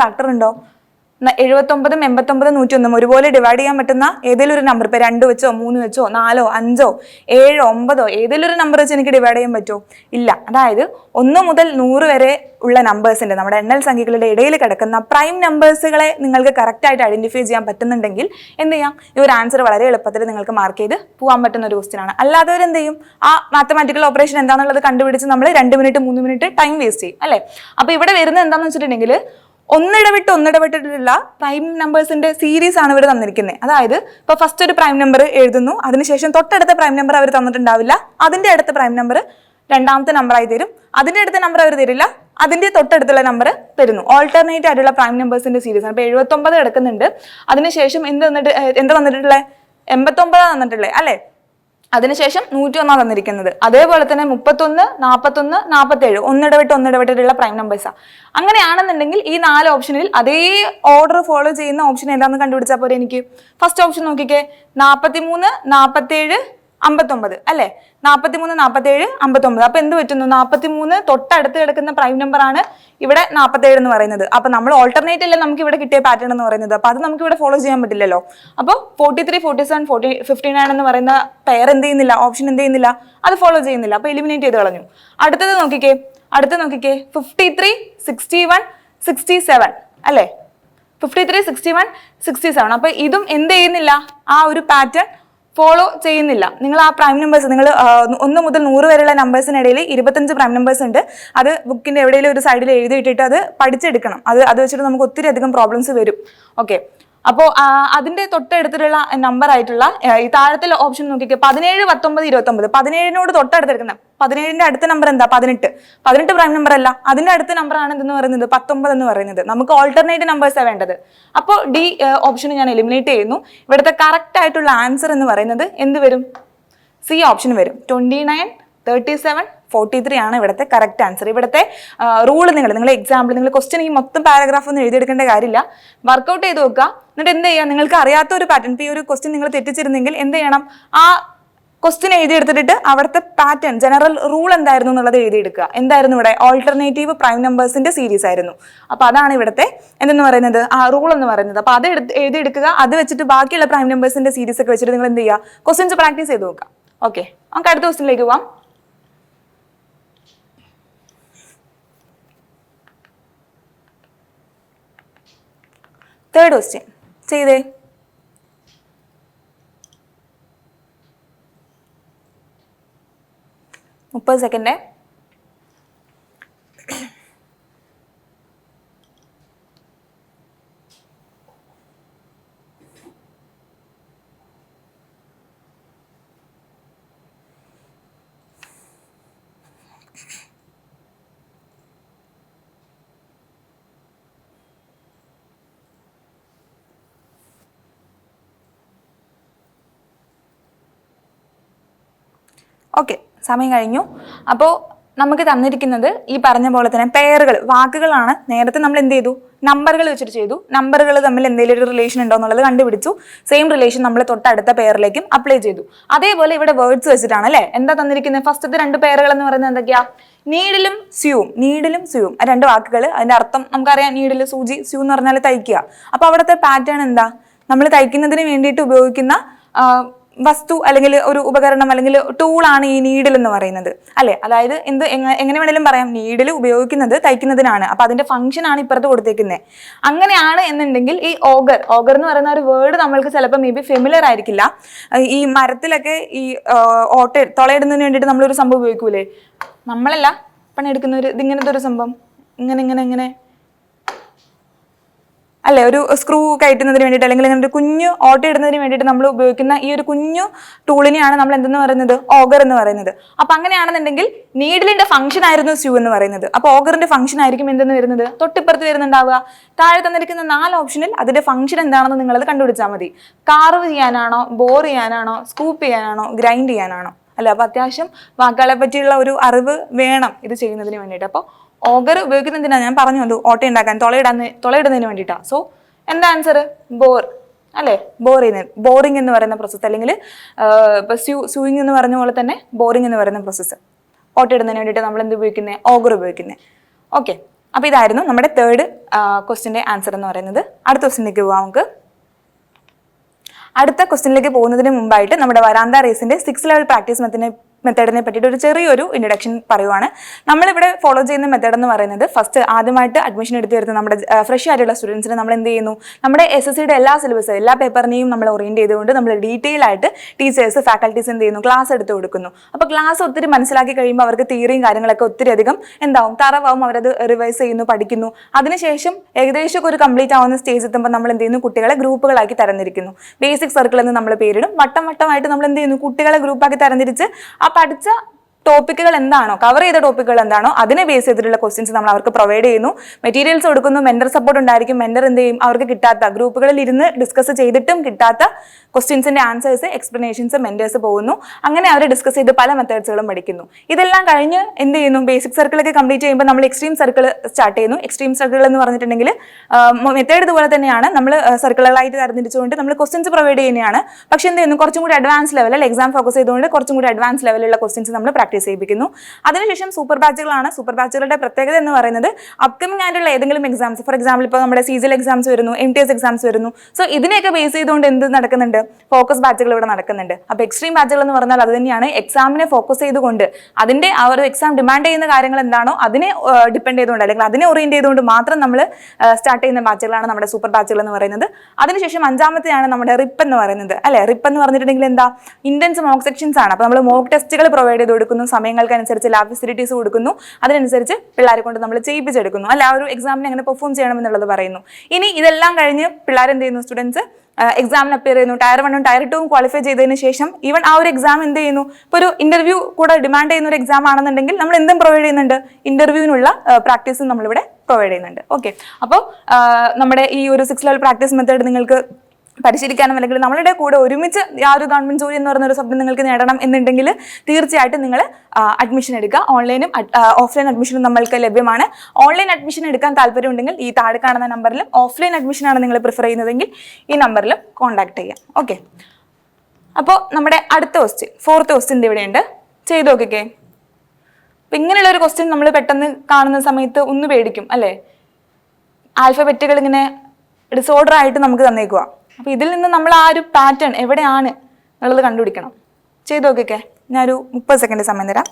89 101 ഒരുപോലെ ഡിവൈഡ് ചെയ്യാൻ പറ്റുന്ന ഏതെങ്കിലും ഒരു നമ്പർ, ഇപ്പോൾ 2 വെച്ചോ 3 വെച്ചോ 4 5 7 9 ഏതെങ്കിലും ഒരു നമ്പർ വെച്ച് എനിക്ക് ഡിവൈഡ് ചെയ്യാൻ പറ്റുമോ? ഇല്ല. അതായത് 1 മുതൽ 100 വരെ ഉള്ള നമ്പേഴ്സിന്റെ, നമ്മുടെ എണ്ണൽ സംഖ്യകളുടെ ഇടയിൽ കിടക്കുന്ന പ്രൈം നമ്പേഴ്സുകളെ നിങ്ങൾക്ക് കറക്റ്റ് ആയിട്ട് ഐഡന്റിഫൈ ചെയ്യാൻ പറ്റുന്നുണ്ടെങ്കിൽ എന്ത് ചെയ്യാം? ഈ ഒരു ആൻസർ വളരെ എളുപ്പത്തിൽ നിങ്ങൾക്ക് മാർക്ക് ചെയ്ത് പോകാൻ പറ്റുന്ന ഒരു ക്വസ്റ്റ്യൻ ആണ്. അല്ലാത്തവർ എന്ത് ചെയ്യും? ആ മാത്തമാറ്റിക്കൽ ഓപ്പറേഷൻ എന്താണെന്നുള്ളത് കണ്ടുപിടിച്ച് നമ്മൾ 2 മിനിറ്റ് 3 മിനിറ്റ് ടൈം വേസ്റ്റ് ചെയ്യും, അല്ലേ? അപ്പോൾ ഇവിടെ വരുന്നത് എന്താണെന്ന് വെച്ചിട്ടുണ്ടെങ്കിൽ ഒന്നിടവിട്ടിട്ടുള്ള പ്രൈം നമ്പേഴ്സിന്റെ സീരീസ് ആണ് ഇവിടെ തന്നിരിക്കുന്നത്. അതായത് ഇപ്പൊ ഫസ്റ്റ് ഒരു പ്രൈം നമ്പർ എഴുതുന്നു, അതിനുശേഷം തൊട്ടടുത്ത പ്രൈം നമ്പർ അവർ തന്നിട്ടുണ്ടാവില്ല, അതിന്റെ അടുത്ത പ്രൈം നമ്പർ രണ്ടാമത്തെ നമ്പറായി തരും, അതിന്റെ അടുത്ത നമ്പർ അവർ തരില്ല, അതിന്റെ തൊട്ടടുത്തുള്ള നമ്പർ തരുന്നു. ഓൾട്ടർനേറ്റ് ആയിട്ടുള്ള പ്രൈം നമ്പേഴ്സിന്റെ സീരീസ് ആണ്. ഇപ്പൊ 79 കിടക്കുന്നുണ്ട്, അതിനുശേഷം എന്താ തന്നിട്ടുള്ളത്? 89 തന്നിട്ടുള്ളത്, അല്ലെ? അതിനുശേഷം 101 തന്നിരിക്കുന്നത്. അതേപോലെ തന്നെ 31 41 47 ഒന്നിടവിട്ടുള്ള പ്രൈം നമ്പേഴ്സാണ്. അങ്ങനെയാണെന്നുണ്ടെങ്കിൽ ഈ 4 ഓപ്ഷനിൽ അതേ ഓർഡർ ഫോളോ ചെയ്യുന്ന ഓപ്ഷൻ ഏതാണെന്ന് കണ്ടുപിടിച്ചാൽ പോരെ എനിക്ക്. ഫസ്റ്റ് ഓപ്ഷൻ നോക്കിക്കേ, 43 47 59 അല്ലെ? 43 47 59. അപ്പൊ എന്ത് പറ്റുന്നു? 43 തൊട്ടടുത്ത് കിടക്കുന്ന പ്രൈം നമ്പർ ആണ് ഇവിടെ 47 എന്ന് പറയുന്നത്. അപ്പൊ നമ്മൾ ഓൾട്ടർനേറ്റ് അല്ലേ നമുക്ക് ഇവിടെ കിട്ടിയ പാറ്റേൺ എന്ന് പറയുന്നത്. അപ്പൊ അത് നമുക്ക് ഇവിടെ ഫോളോ ചെയ്യാൻ പറ്റില്ലല്ലോ. അപ്പോൾ 43 47 59 എന്ന് പറയുന്ന പെയർ എന്ത് ചെയ്യുന്നില്ല? ഓപ്ഷൻ എന്ത് ചെയ്യുന്നില്ല? അത് ഫോളോ ചെയ്യുന്നില്ല. അപ്പൊ എലിമിനേറ്റ് ചെയ്ത് കളഞ്ഞു. അടുത്തത് നോക്കിക്കേ 53 61 67 അല്ലെ? 53 61 67. അപ്പൊ ഇതും എന്ത് ചെയ്യുന്നില്ല? ആ ഒരു പാറ്റേൺ ഫോളോ ചെയ്യുന്നില്ല. നിങ്ങൾ ആ പ്രൈം നമ്പേഴ്സ്, നിങ്ങൾ 1 മുതൽ 100 വരെയുള്ള നമ്പേഴ്സിനിടയിൽ 25 പ്രൈം നമ്പേഴ്സ് ഉണ്ട്. അത് ബുക്കിന്റെ എവിടെയെങ്കിലും ഒരു സൈഡിൽ എഴുതിയിട്ടിട്ട് അത് പഠിച്ചെടുക്കണം. അത് വെച്ചിട്ട് നമുക്ക് ഒത്തിരി അധികം പ്രോബ്ലംസ് വരും. ഓക്കെ, അപ്പോൾ അതിന്റെ തൊട്ടടുത്തിട്ടുള്ള നമ്പർ ആയിട്ടുള്ള ഈ താഴത്തെ ഓപ്ഷൻ നോക്കിക്കേ, 17 19 29. 17നോട് തൊട്ടടുത്തെടുക്കുന്ന 17ന്റെ അടുത്ത നമ്പർ എന്താ? 18 പ്രൈം നമ്പർ അല്ല, അതിന്റെ അടുത്ത നമ്പർ ആണ് എന്തെന്ന് പറയുന്നത്? 19 എന്ന് പറയുന്നത്. നമുക്ക് ഓൾട്ടർനേറ്റ് നമ്പേഴ്സാണ് വേണ്ടത്. അപ്പോൾ ഡി ഓപ്ഷൻ ഞാൻ എലിമിനേറ്റ് ചെയ്യുന്നു. ഇവിടുത്തെ കറക്റ്റ് ആയിട്ടുള്ള ആൻസർ എന്ന് പറയുന്നത് എന്ത് വരും? സി ഓപ്ഷൻ വരും. 29 37 43 ആണ് ഇവിടുത്തെ കറക്റ്റ് ആൻസർ. ഇവിടുത്തെ റൂൾ നിങ്ങൾ എക്സാമ്പിൾ നിങ്ങൾ ക്വസ്റ്റ്യൻ ഈ മൊത്തം പാരഗ്രാഫ് ഒന്നും എഴുതിയെടുക്കേണ്ട കാര്യമില്ല, വർക്കൗട്ട് ചെയ്ത് നോക്കുക. എന്നിട്ട് എന്ത് ചെയ്യുക, നിങ്ങൾക്ക് അറിയാത്ത ഒരു പാറ്റേൺ, ഇപ്പോൾ ഈ ഒരു ക്വസ്റ്റ്യൻ നിങ്ങൾ തെറ്റിച്ചിരുന്നെങ്കിൽ എന്ത് ചെയ്യണം, ആ ക്വസ്റ്റ്യൻ എഴുതിയെടുത്തിട്ട് അവിടുത്തെ പാറ്റേൺ ജനറൽ റൂൾ എന്തായിരുന്നു എന്നുള്ളത് എഴുതിയെടുക്കുക. എന്തായിരുന്നു ഇവിടെ, ഓൾട്ടർനേറ്റീവ് പ്രൈം നമ്പേഴ്സിന്റെ സീരീസ് ആയിരുന്നു. അപ്പൊ അതാണ് ഇവിടുത്തെ എന്തെന്ന് പറയുന്നത്, ആ റൂൾ എന്ന് പറയുന്നത്. അപ്പൊ അത് എഴുതിയെടുക്കുക. അത് വെച്ചിട്ട് ബാക്കിയുള്ള പ്രൈം നമ്പേഴ്സിന്റെ സീരീസ് ഒക്കെ വെച്ചിട്ട് നിങ്ങൾ എന്ത് ചെയ്യുക, ക്വസ്റ്റ്യൻസ് പ്രാക്ടീസ് ചെയ്ത് നോക്കുക. ഓക്കെ, നമുക്ക് അടുത്ത ക്വസ്റ്റ്യനിലേക്ക് പോവാം. തേർഡ് ക്വസ്റ്റ്യൻ ചെയ്തേ. 30 സെക്കൻഡ്. ഓക്കെ, സമയം കഴിഞ്ഞു. അപ്പോൾ നമുക്ക് തന്നിരിക്കുന്നത് ഈ പറഞ്ഞ പോലെ തന്നെ പെയറുകൾ, വാക്കുകളാണ്. നേരത്തെ നമ്മൾ എന്ത് ചെയ്തു, നമ്പറുകൾ വെച്ചിട്ട് ചെയ്തു. നമ്പറുകൾ തമ്മിൽ എന്തെങ്കിലും ഒരു റിലേഷൻ ഉണ്ടോ എന്നുള്ളത് കണ്ടുപിടിച്ചു. സെയിം റിലേഷൻ നമ്മൾ തൊട്ടടുത്ത പെയറിലേക്കും അപ്ലൈ ചെയ്തു. അതേപോലെ ഇവിടെ വേർഡ്സ് വെച്ചിട്ടാണ് അല്ലെ എന്താ തന്നിരിക്കുന്നത്. ഫസ്റ്റത്തെ 2 പെയറുകൾ എന്ന് പറയുന്നത് എന്തൊക്കെയാ, നീഡിലും സ്യൂവും. നീഡിലും സ്യൂവും ആ 2 വാക്കുകൾ. അതിന്റെ അർത്ഥം നമുക്കറിയാം, നീഡിൽ സൂചി, സ്യൂ എന്ന് പറഞ്ഞാൽ തയ്ക്കുക. അപ്പൊ അവിടുത്തെ പാറ്റേൺ എന്താ, നമ്മൾ തയ്ക്കുന്നതിന് വേണ്ടിയിട്ട് ഉപയോഗിക്കുന്ന വസ്തു അല്ലെങ്കിൽ ഒരു ഉപകരണം അല്ലെങ്കിൽ ടൂളാണ് ഈ നീഡിൽ എന്ന് പറയുന്നത് അല്ലെ. അതായത് എങ്ങനെ വേണേലും പറയാം, നീഡിൽ ഉപയോഗിക്കുന്നത് തയ്ക്കുന്നതിനാണ്. അപ്പൊ അതിന്റെ ഫംഗ്ഷൻ ആണ് ഇപ്പുറത്ത് കൊടുത്തേക്കുന്നത്. അങ്ങനെയാണ് എന്നുണ്ടെങ്കിൽ ഈ ഓഗർ എന്ന് പറയുന്ന ഒരു വേർഡ് നമ്മൾക്ക് ചിലപ്പോൾ മേ ബി ഫെമിലർ ആയിരിക്കില്ല. ഈ മരത്തിലൊക്കെ ഈ തുളയിടുന്നതിന് വേണ്ടിയിട്ട് നമ്മളൊരു സംഭവം ഉപയോഗിക്കൂലേ, നമ്മളല്ല പണിയെടുക്കുന്ന ഒരു ഇതിങ്ങനത്തെ ഒരു സംഭവം, ഇങ്ങനെ അല്ലെ, ഒരു സ്ക്രൂ കയറ്റുന്നതിന് വേണ്ടിയിട്ട് അല്ലെങ്കിൽ ഇങ്ങനെ ഒരു കുഞ്ഞു ഓട്ട ഇടുന്നതിന് വേണ്ടിയിട്ട് നമ്മൾ ഉപയോഗിക്കുന്ന ഈ ഒരു കുഞ്ഞു ടൂളിനെയാണ് നമ്മൾ എന്തെന്ന് പറയുന്നത്, ഓഗർ എന്ന് പറയുന്നത്. അപ്പൊ അങ്ങനെയാണെന്നുണ്ടെങ്കിൽ നീഡിലിന്റെ ഫംഗ്ഷൻ ആയിരുന്നു സ്യൂ എന്ന് പറയുന്നത്. അപ്പൊ ഓഗറിന്റെ ഫംഗ്ഷൻ ആയിരിക്കും എന്തെന്ന് വരുന്നത്, തൊട്ടിപ്പുറത്ത് വരുന്നുണ്ടാവുക. താഴെ തന്നിരിക്കുന്ന 4 ഓപ്ഷനിൽ അതിന്റെ ഫംഗ്ഷൻ എന്താണെന്ന് നിങ്ങളത് കണ്ടുപിടിച്ചാൽ മതി. കാർവ് ചെയ്യാനാണോ, ബോർ ചെയ്യാനാണോ, സ്കൂപ്പ് ചെയ്യാനാണോ, ഗ്രൈൻഡ് ചെയ്യാനാണോ അല്ലെ. അപ്പൊ അത്യാവശ്യം വാക്കുകളെ പറ്റിയുള്ള ഒരു അറിവ് വേണം ഇത് ചെയ്യുന്നതിന് വേണ്ടിയിട്ട്. അപ്പോൾ ഓഗർ ഉപയോഗിക്കുന്നതിനാ ഞാൻ പറഞ്ഞു, അത് ഓട്ട ഉണ്ടാക്കാൻ, തുളയിടുന്നതിന് വേണ്ടിയിട്ടാണ്. സോ എന്താ ആൻസർ, ബോർ അല്ലെ. ബോറിംഗ് എന്ന് പറയുന്ന പ്രോസസ്സ്, അല്ലെങ്കിൽ ഇപ്പൊ സ്യൂയിങ് എന്ന് പറഞ്ഞ പോലെ തന്നെ ബോറിംഗ് എന്ന് പറയുന്ന പ്രോസസ്സ്, ഓട്ട ഇടുന്നതിന് വേണ്ടിയിട്ട് നമ്മൾ എന്ത് ഉപയോഗിക്കുന്നത്, ഓഗർ ഉപയോഗിക്കുന്നത്. ഓക്കെ, അപ്പൊ ഇതായിരുന്നു നമ്മുടെ 3rd ക്വസ്റ്റ്യന്റെ ആൻസർ എന്ന് പറയുന്നത്. അടുത്ത ക്വസ്റ്റ്യനിലേക്ക് പോവാം നമുക്ക്. അടുത്ത ക്വസ്റ്റ്യനിലേക്ക് പോകുന്നതിന് മുമ്പായിട്ട് നമ്മുടെ വരാന്ത റേസിന്റെ 6th ലെവൽ പ്രാക്ടീസ് മെത്തേഡിനെ പറ്റിയിട്ട് ഒരു ചെറിയൊരു ഇൻട്രൊഡക്ഷൻ പറയുവാണ്. നമ്മളിവിടെ ഫോളോ ചെയ്യുന്ന മെത്തേഡ് എന്ന് പറയുന്നത്, ഫസ്റ്റ് ആദ്യമായിട്ട് അഡ്മിഷൻ എടുത്ത് വരുന്ന നമ്മുടെ ഫ്രഷ് ആയിട്ടുള്ള സ്റ്റുഡൻസിന് നമ്മൾ എന്ത് ചെയ്യുന്നു, നമ്മുടെ SSCയുടെ എല്ലാ സിലബസ്, എല്ലാ പേപ്പറിനെയും നമ്മൾ ഓറിയന്റ് ചെയ്തുകൊണ്ട് നമ്മൾ ഡീറ്റെയിൽ ആയിട്ട് ടീച്ചേഴ്സ്, ഫാക്കൽറ്റീസ് എന്ത് ചെയ്യുന്നു, ക്ലാസ് എടുത്ത് കൊടുക്കുന്നു. അപ്പോൾ ക്ലാസ് ഒത്തിരി മനസ്സിലാക്കി കഴിയുമ്പോൾ അവർക്ക് തിയറിയും കാര്യങ്ങളൊക്കെ ഒത്തിരി അധികം എന്താവും, തറവാവും. അവരത് റിവൈസ് ചെയ്യുന്നു, പഠിക്കുന്നു. അതിനുശേഷം ഏകദേശം ഒരു കംപ്ലീറ്റ് ആവുന്ന സ്റ്റേജ് എത്തുമ്പോൾ നമ്മൾ എന്ത് ചെയ്യുന്നു, കുട്ടികളെ ഗ്രൂപ്പുകളാക്കി തരംതിരിക്കുന്നു. ബേസിക് സർക്കിൾ എന്ന് നമ്മൾ പേരിടും. വട്ടമായിട്ട് നമ്മൾ എന്ത് ചെയ്യുന്നു, കുട്ടികളെ ഗ്രൂപ്പാക്കി തരംതിരിച്ച് ആ പഠിച്ച ടോപ്പിക്കുകൾ എന്താണോ, കവർ ചെയ്ത ടോപ്പിക്കുകൾ എന്താണോ അതിനെ ബേസ് ചെയ്തിട്ടുള്ള ക്വസ്റ്റ്യൻസ് നമ്മൾ അവർക്ക് പ്രൊവൈഡ് ചെയ്യുന്നു. മെറ്റീരിയൽസ് കൊടുക്കുന്നു. മെന്റർ സപ്പോർട്ട് ഉണ്ടായിരിക്കും. മെന്റർ എന്ത് ചെയ്യും, അവർക്ക് കിട്ടാത്ത, ഗ്രൂപ്പുകളിൽ ഇരുന്ന് ഡിസ്കസ് ചെയ്തിട്ടും കിട്ടാത്ത ക്വസ്റ്റ്യൻസിന്റെ ആൻസേഴ്സ്, എക്സ്പ്ലനേഷൻസ് മെന്റേഴ്സ് പോകുന്നു. അങ്ങനെ അവർ ഡിസ്കസ് ചെയ്ത് പല മെത്തേഡ്സുകളും പഠിക്കുന്നു. ഇതെല്ലാം കഴിഞ്ഞ് എന്ത് ചെയ്യുന്നു, ബേസിക് സർക്കിളൊക്കെ കംപ്ലീറ്റ് ചെയ്യുമ്പോൾ നമ്മൾ എക്സ്ട്രീം സർക്കിൾ സ്റ്റാർട്ട് ചെയ്യുന്നു. എക്സ്ട്രീം സർക്കിൾ എന്ന് പറഞ്ഞിട്ടുണ്ടെങ്കിൽ മെത്തേഡ് ഇതുപോലെ തന്നെയാണ്. നമ്മൾ സർക്കിളുകളായിട്ട് തരംതിരിച്ചുകൊണ്ട് നമ്മൾ ക്വസ്റ്റ്യൻസ് പ്രൊവൈഡ് ചെയ്യുന്നതാണ്. പക്ഷെ എന്ത് ചെയ്യുന്നു, കുറച്ചും കൂടി അഡ്വാൻസ് ലെവൽ, അല്ലെ എക്സാം ഫോക്കസ് ചെയ്തുകൊണ്ട് കുറച്ചും കൂടി അഡ്വാൻസ് ലെവലുള്ള ക്വസ്റ്റ്യൻസ് നമ്മൾ പ്രാക്ടീസ് ചെയ്യിപ്പിക്കുന്നു. അതിനുശേഷം സൂപ്പർ ബാച്ചുകളാണ്. സൂപ്പർ ബാച്ചുകളുടെ പ്രത്യേകത എന്ന് പറയുന്നത്, അപ്കമിംഗ് ആയിട്ടുള്ള ഏതെങ്കിലും എക്സാംസ്, ഫോർ എക്സാമ്പിൾ ഇപ്പോൾ നമ്മുടെ CGL എക്സാംസ് വരുന്നു, MTS എക്സാംസ് വരുന്നു. സോ ഇതിനെയൊക്കെ ബേസ് ചെയ്തുകൊണ്ട് എന്ത് നടക്കുന്നുണ്ട്, ഫോക്കസ് ബാച്ചുകൾ ഇവിടെ നടക്കുന്നുണ്ട്. അപ്പോൾ എക്സ്ട്രീം ബാച്ചുകൾ എന്ന് പറഞ്ഞാൽ അത് തന്നെയാണ്, എക്സാമിനെ ഫോക്കസ് ചെയ്തുകൊണ്ട് അതിന്റെ ആ ഒരു എക്സാം ഡിമാൻഡ് ചെയ്യുന്ന കാര്യങ്ങൾ എന്താണോ അതിനെ ഡിപ്പെൻഡ് ചെയ്തുകൊണ്ട് അല്ലെങ്കിൽ അതിനെ ഓറിയന്റ് ചെയ്തുകൊണ്ട് മാത്രം നമ്മൾ സ്റ്റാർട്ട് ചെയ്യുന്ന ബാച്ചുകളാണ് നമ്മുടെ സൂപ്പർ ബാച്ചുകൾ എന്ന് പറയുന്നത്. അതിനുശേഷം 5ാമത്തെയാണ് നമ്മുടെ റിപ്പ് എന്ന് പറയുന്നത് അല്ലെ. റിപ്പ് എന്ന് പറഞ്ഞിട്ടുണ്ടെങ്കിൽ എന്താ, ഇന്റൻസ് മോക്ക് സെക്ഷൻസ് ആണ്. അപ്പോൾ നമ്മൾ മോക്ക് ടെസ്റ്റുകൾ പ്രൊവൈഡ് ചെയ്ത് കൊടുക്കുന്നു, സമയങ്ങൾക്കനുസരിച്ച് ലാബ് ഫെസിലിറ്റീസ് കൊടുക്കുന്നു. അതിനനുസരിച്ച് പിള്ളേരെ കൊണ്ട് നമ്മൾ ചെയ്യിപ്പിച്ചെടുക്കുന്നു അല്ലെ. ആ ഒരു എക്സാമിനെ എങ്ങനെ പെർഫോം ചെയ്യണം എന്നുള്ളത് പറയുന്നു. ഇനി ഇതെല്ലാം കഴിഞ്ഞ് പിള്ളേർ എന്ത് ചെയ്യുന്നു, സ്റ്റുഡൻസ് എക്സാമിന് അപ്പിയർ ചെയ്യുന്നു. Tier 1ഉം Tier 2ഉം ക്വാളിഫൈ ചെയ്തതിന് ശേഷം ഈവൻ ആ ഒരു എക്സാം എന്ത് ചെയ്യുന്നു, ഇപ്പോൾ ഒരു ഇന്റർവ്യൂ കൂടെ ഡിമാൻഡ് ചെയ്യുന്ന ഒരു എക്സാം ആണെന്നുണ്ടെങ്കിൽ നമ്മൾ എന്തും പ്രൊവൈഡ് ചെയ്യുന്നുണ്ട്, ഇന്റർവ്യൂവിനുള്ള പ്രാക്ടീസും നമ്മളിവിടെ പ്രൊവൈഡ് ചെയ്യുന്നുണ്ട്. ഓക്കെ, അപ്പോൾ നമ്മുടെ ഈ ഒരു 6th ലെവൽ പ്രാക്ടീസ് മെത്തേഡ് നിങ്ങൾക്ക് പരിശീലിക്കാനും അല്ലെങ്കിൽ നമ്മളുടെ കൂടെ ഒരുമിച്ച് ആ ഒരു ഗവൺമെന്റ് ജോലി എന്ന് പറയുന്ന ഒരു സ്വപ്നം നിങ്ങൾക്ക് നേടണം എന്നുണ്ടെങ്കിൽ തീർച്ചയായിട്ടും നിങ്ങൾ അഡ്മിഷൻ എടുക്കുക. ഓൺലൈനും ഓഫ്ലൈൻ അഡ്മിഷനും നമ്മൾക്ക് ലഭ്യമാണ്. ഓൺലൈൻ അഡ്മിഷൻ എടുക്കാൻ താല്പര്യമുണ്ടെങ്കിൽ ഈ താഴെ കാണുന്ന നമ്പറിലും, ഓഫ്ലൈൻ അഡ്മിഷനാണ് നിങ്ങൾ പ്രിഫർ ചെയ്യുന്നതെങ്കിൽ ഈ നമ്പറിലും കോൺടാക്ട് ചെയ്യാം. ഓക്കെ, അപ്പോൾ നമ്മുടെ അടുത്ത ക്വസ്റ്റ്യൻ, 4th ക്വസ്റ്റ്യൻ ഇവിടെയുണ്ട്, ചെയ്ത് നോക്കിക്കേ. അപ്പം ഇങ്ങനെയുള്ള ഒരു ക്വസ്റ്റ്യൻ നമ്മൾ പെട്ടെന്ന് കാണുന്ന സമയത്ത് ഒന്ന് പേടിക്കും അല്ലേ? ആൽഫബറ്റുകൾ ഇങ്ങനെ ഡിസോർഡർ ആയിട്ട് നമുക്ക് തന്നേക്കുക. അപ്പോൾ ഇതിൽ നിന്ന് നമ്മൾ ആ ഒരു പാറ്റേൺ എവിടെയാണ് എന്നുള്ളത് കണ്ടുപിടിക്കണം. ചെയ്ത് നോക്കിക്കേ. ഞാനൊരു 30 സെക്കൻഡ് സമയം തരാം.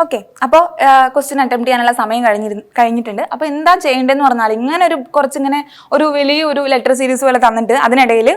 ഓക്കെ, അപ്പോൾ ക്വസ്റ്റ്യൻ അറ്റംപ്റ്റ് ചെയ്യാനുള്ള സമയം കഴിഞ്ഞിട്ടുണ്ട്. അപ്പോൾ എന്താ ചെയ്യേണ്ടതെന്ന് പറഞ്ഞാൽ ഇങ്ങനെ ഒരു കുറച്ചിങ്ങനെ ഒരു വലിയൊരു ലെറ്റർ സീരീസ് പോലെ തന്നിട്ട് അതിനിടയിൽ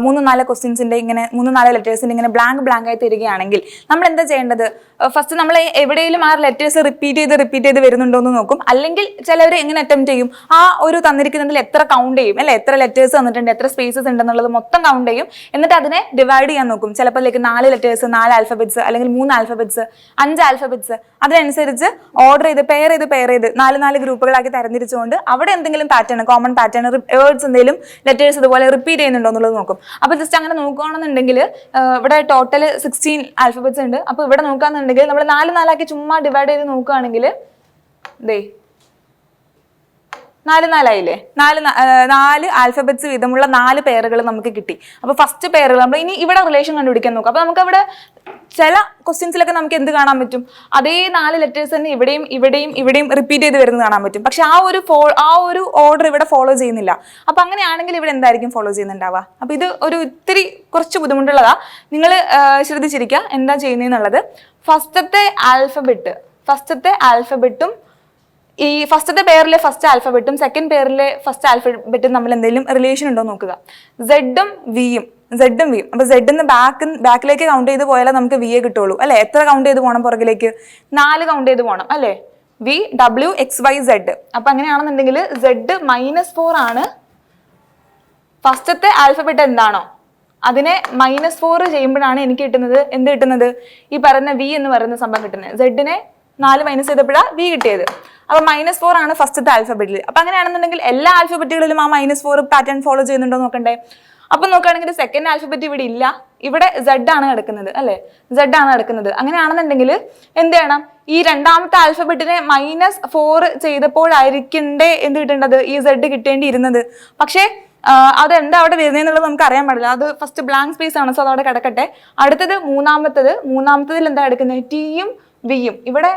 3-4 ക്വസ്റ്റ്യൻസിൻ്റെ ഇങ്ങനെ 3-4 ലെറ്റേഴ്സിൻ്റെ ഇങ്ങനെ ബ്ലാങ്ക് ആയി തരികയാണെങ്കിൽ നമ്മൾ എന്താ ചെയ്യേണ്ടത്? ഫസ്റ്റ് നമ്മൾ എവിടെയെങ്കിലും ആ ലെറ്റേഴ്സ് റിപ്പീറ്റ് ചെയ്ത് വരുന്നുണ്ടോ എന്ന് നോക്കും. അല്ലെങ്കിൽ ചിലവർ എങ്ങനെ അറ്റംപ്റ്റ് ചെയ്യും, ആ ഒരു തന്നിരിക്കുന്നതിൽ എത്ര കൗണ്ട് ചെയ്യും അല്ലെ, എത്ര ലെറ്റേഴ്സ് തന്നിട്ടുണ്ട്, എത്ര സ്പേസസ് ഉണ്ടെന്നുള്ളത് മൊത്തം കൗണ്ട് ചെയ്യും. എന്നിട്ട് അതിനെ ഡിവൈഡ് ചെയ്യാൻ നോക്കും. ചിലപ്പോൾ 4 ലെറ്റേഴ്സ്, 4 ആൽഫബറ്റ്സ്, അല്ലെങ്കിൽ 3 ആൽഫബറ്റ്സ്, 5 ആൽഫബറ്റ്സ്, അതിനനുസരിച്ച് ഓർഡർ ചെയ്ത് പെയർ ചെയ്ത് 4 ഗ്രൂപ്പുകളാക്കി തരംതിരിച്ചുകൊണ്ട് അവിടെ എന്തെങ്കിലും പാറ്റേൺ, കോമൺ പാറ്റേൺ, വേർഡ്സ് എന്തെങ്കിലും ലെറ്റേഴ്സ് ഇതുപോലെ റിപ്പീറ്റ് ചെയ്യുന്നുണ്ടോ എന്നുള്ളത് നോക്കും. അപ്പോൾ ജസ്റ്റ് അങ്ങനെ നോക്കുകയാണെന്നുണ്ടെങ്കിൽ ഇവിടെ ടോട്ടൽ 16 ആൽഫബറ്റ്സ് ഉണ്ട്. അപ്പോൾ ഇവിടെ നോക്കുകയാണെന്നുണ്ടെങ്കിൽ നമ്മൾ 4 ചുമ്മാ ഡിവൈഡ് ചെയ്ത് നോക്കുകയാണെങ്കിൽ ദേ 4 ആയില്ലേ? 4 ആൽഫബറ്റ്സ് വീതമുള്ള 4 പേരുകൾ നമുക്ക് കിട്ടി. അപ്പോൾ ഫസ്റ്റ് പേരുകൾ നമ്മൾ ഇനി ഇവിടെ റിലേഷൻ കണ്ടുപിടിക്കാൻ നോക്കാം. അപ്പോൾ നമുക്ക് അവിടെ ചില ക്വസ്റ്റ്യൻസിലൊക്കെ നമുക്ക് എന്ത് കാണാൻ പറ്റും, അതേ 4 ലെറ്റേഴ്സ് തന്നെ ഇവിടെയും റിപ്പീറ്റ് ചെയ്ത് വരുന്നത് കാണാൻ പറ്റും. പക്ഷെ ആ ഒരു ഓർഡർ ഇവിടെ ഫോളോ ചെയ്യുന്നില്ല. അപ്പൊ അങ്ങനെയാണെങ്കിൽ ഇവിടെ എന്തായിരിക്കും ഫോളോ ചെയ്യുന്നുണ്ടാവുക? അപ്പൊ ഇത് ഇത്തിരി കുറച്ച് ബുദ്ധിമുട്ടുള്ളതാ. നിങ്ങൾ ശ്രദ്ധിച്ചിരിക്കുക എന്താ ചെയ്യുന്നതെന്നുള്ളത്. ഫസ്റ്റത്തെ ആൽഫബറ്റും ഈ ഫസ്റ്റത്തെ പേരിലെ ഫസ്റ്റ് ആൽഫബറ്റും സെക്കൻഡ് പേരിലെ ഫസ്റ്റ് ആൽഫബറ്റും നമ്മൾ എന്തെങ്കിലും റിലേഷൻ ഉണ്ടോ നോക്കുക. സെഡും വിയും. അപ്പൊ സെഡിന്ന് ബാക്കിലേക്ക് കൗണ്ട് ചെയ്ത് പോയാലേ നമുക്ക് വിയെ കിട്ടുള്ളൂ അല്ലെ? എത്ര കൗണ്ട് ചെയ്ത് പോകണം പുറകിലേക്ക്? 4 കൗണ്ട് ചെയ്ത് പോകണം അല്ലെ? VWXYZ. അപ്പൊ അങ്ങനെയാണെന്നുണ്ടെങ്കിൽ Z-4 ആണ് ഫസ്റ്റത്തെ ആൽഫബറ്റ് എന്താണോ അതിനെ -4 ചെയ്യുമ്പോഴാണ് എനിക്ക് കിട്ടുന്നത് എന്ത് കിട്ടുന്നത്? ഈ പറയുന്ന വി എന്ന് പറയുന്ന സംഭവം കിട്ടുന്നത്. സെഡിനെ 4 മൈനസ് ചെയ്തപ്പോഴാ വി കിട്ടിയത്. അപ്പൊ -4 ആണ് ഫസ്റ്റത്തെ ആൽഫബറ്റിൽ. അപ്പൊ അങ്ങനെയാണെന്നുണ്ടെങ്കിൽ എല്ലാ ആൽഫബറ്റുകളിലും ആ -4 പാറ്റേൺ ഫോളോ ചെയ്യുന്നുണ്ടോ നോക്കണ്ടേ? അപ്പൊ നോക്കുകയാണെങ്കിൽ സെക്കൻഡ് ആൽഫബറ്റ് ഇവിടെ ഇല്ല, ഇവിടെ Z ആണ് കിടക്കുന്നത് അല്ലെ? Z ആണ് കിടക്കുന്നത്. അങ്ങനെയാണെന്നുണ്ടെങ്കിൽ എന്ത് ചെയ്യണം? ഈ രണ്ടാമത്തെ ആൽഫബറ്റിനെ -4 ചെയ്തപ്പോഴായിരിക്കണ്ടേ എന്ത് കിട്ടേണ്ടത്? ഈ Z കിട്ടേണ്ടിയിരുന്നത്. പക്ഷേ അതെന്താ അവിടെ വരുന്നതെന്നുള്ളത് നമുക്ക് അറിയാൻ പാടില്ല. അത് ഫസ്റ്റ് ബ്ലാങ്ക് സ്പേസ് ആണ്, സോ അതവിടെ കിടക്കട്ടെ. അടുത്തത് മൂന്നാമത്തതിൽ എന്താ എടുക്കുന്നത്? ടിയും വിയും. ഇവിടെ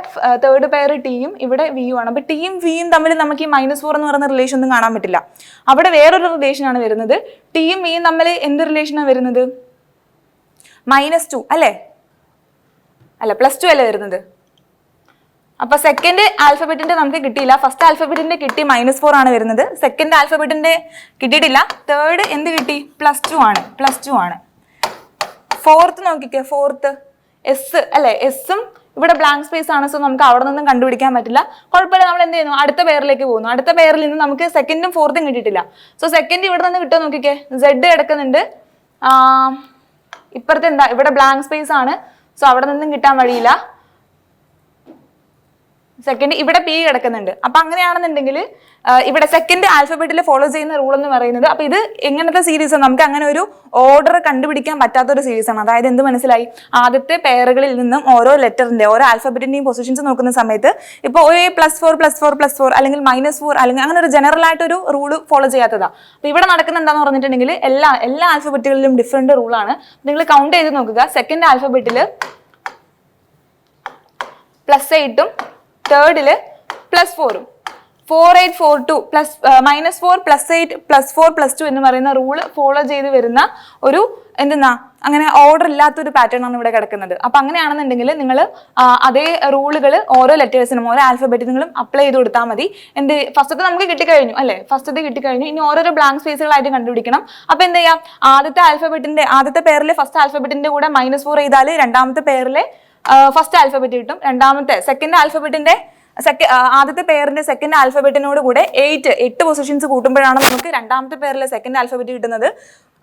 തേർഡ് പെയർ ടിയും ഇവിടെ വിയും ആണ്. അപ്പൊ ടിയും വിയും തമ്മിൽ നമുക്ക് ഈ -4 എന്ന് പറയുന്ന റിലേഷൻ ഒന്നും കാണാൻ പറ്റില്ല. അവിടെ വേറൊരു റിലേഷൻ ആണ് വരുന്നത്. ടിയും വിയും തമ്മിൽ എന്ത് റിലേഷനാണ് വരുന്നത്? -2 അല്ലേ? അല്ല, +2 അല്ലേ വരുന്നത്? അപ്പൊ സെക്കൻഡ് ആൽഫബറ്റിന്റെ നമുക്ക് കിട്ടിയില്ല. ഫസ്റ്റ് ആൽഫബറ്റിന്റെ കിട്ടി -4 ആണ് വരുന്നത്. സെക്കൻഡ് ആൽഫബറ്റിന്റെ കിട്ടിയിട്ടില്ല. തേർഡ് എന്ത് കിട്ടി? +2 ആണ്. ഫോർത്ത് നോക്കിക്കേ. ഫോർത്ത് എസ് അല്ലെ? എസും ഇവിടെ ബ്ലാങ്ക് സ്പേസ് ആണ്, സോ നമുക്ക് അവിടെ നിന്നും കണ്ടുപിടിക്കാൻ പറ്റില്ല. കുഴപ്പമില്ല, നമ്മൾ എന്ത് ചെയ്യുന്നു? അടുത്ത പെയറിലേക്ക് പോകുന്നു. അടുത്ത പെയറിൽ നിന്ന് നമുക്ക് സെക്കൻഡും ഫോർത്തും കിട്ടിയിട്ടില്ല. സോ സെക്കൻഡ് ഇവിടെ നിന്ന് കിട്ടുമോ നോക്കിക്കേ. Z കിടക്കുന്നുണ്ട്. ഇപ്പുറത്തെ എന്താ? ഇവിടെ ബ്ലാങ്ക് സ്പേസ് ആണ്, സോ അവിടെ നിന്നും കിട്ടാൻ വഴിയില്ല. സെക്കൻഡ് ഇവിടെ പി കിടക്കുന്നുണ്ട്. അപ്പൊ അങ്ങനെയാണെന്നുണ്ടെങ്കിൽ ഇവിടെ സെക്കൻഡ് ആൽഫബറ്റിൽ ഫോളോ ചെയ്യുന്ന റൂൾ എന്ന് പറയുന്നത്, അപ്പൊ ഇത് എങ്ങനത്തെ സീരീസ് ആണ്? നമുക്ക് അങ്ങനെ ഒരു ഓർഡർ കണ്ടുപിടിക്കാൻ പറ്റാത്തൊരു സീരീസ് ആണ്. അതായത് എന്ത് മനസ്സിലായി? ആദ്യത്തെ പെയറുകളിൽ നിന്നും ഓരോ ലെറ്ററിന്റെ ഓരോ ആൽഫബറ്റിന്റെയും പൊസിഷൻസ് നോക്കുന്ന സമയത്ത് ഇപ്പോൾ +4 അല്ലെങ്കിൽ -4 അല്ലെങ്കിൽ അങ്ങനെ ഒരു ജനറൽ ആയിട്ടൊരു റൂള് ഫോളോ ചെയ്യാത്തതാ. അപ്പൊ ഇവിടെ നടക്കുന്ന എന്താന്ന് പറഞ്ഞിട്ടുണ്ടെങ്കിൽ എല്ലാ ആൽഫബറ്റുകളിലും ഡിഫറെന്റ് റൂളാണ്. നിങ്ങൾ കൗണ്ട് ചെയ്ത് നോക്കുക. സെക്കൻഡ് ആൽഫബറ്റിൽ +8ഉം തേർഡില് +4ഉം 4842 പ്ലസ് -4 +8 +4 +2 എന്ന് പറയുന്ന റൂൾ ഫോളോ ചെയ്ത് വരുന്ന ഒരു എന്തെന്നാ അങ്ങനെ ഓർഡർ ഇല്ലാത്തൊരു പാറ്റേൺ ആണ് ഇവിടെ കിടക്കുന്നത്. അപ്പൊ അങ്ങനെയാണെന്നുണ്ടെങ്കിൽ നിങ്ങൾ അതേ റൂളുകൾ ഓരോ ലെറ്റേഴ്സിനും ഓരോ ആൽഫബറ്റിനും അപ്ലൈ ചെയ്ത് കൊടുത്താൽ മതി. ഫസ്റ്റത്തെ നമുക്ക് കിട്ടിക്കഴിഞ്ഞു അല്ലെ, ഫസ്റ്റത്തെ കിട്ടിക്കഴിഞ്ഞു. ഇനി ഓരോരോ ബ്ലാങ്ക് സ്പേസുകളായിട്ട് കണ്ടുപിടിക്കണം. അപ്പൊ എന്ത് ചെയ്യാം, ആദ്യത്തെ പേരിലെ ഫസ്റ്റ് ആൽഫബറ്റിന്റെ കൂടെ -4 ചെയ്താൽ രണ്ടാമത്തെ പേരിലെ ഫസ്റ്റ് ആൽഫബറ്റ് കിട്ടും. ആദ്യത്തെ പേരിന്റെ സെക്കൻഡ് ആൽഫബറ്റിനോട് കൂടെ 8 പൊസിഷൻസ് കൂട്ടുമ്പോഴാണ് നമുക്ക് രണ്ടാമത്തെ പേരിലെ സെക്കൻഡ് ആൽഫബറ്റ് കിട്ടുന്നത്.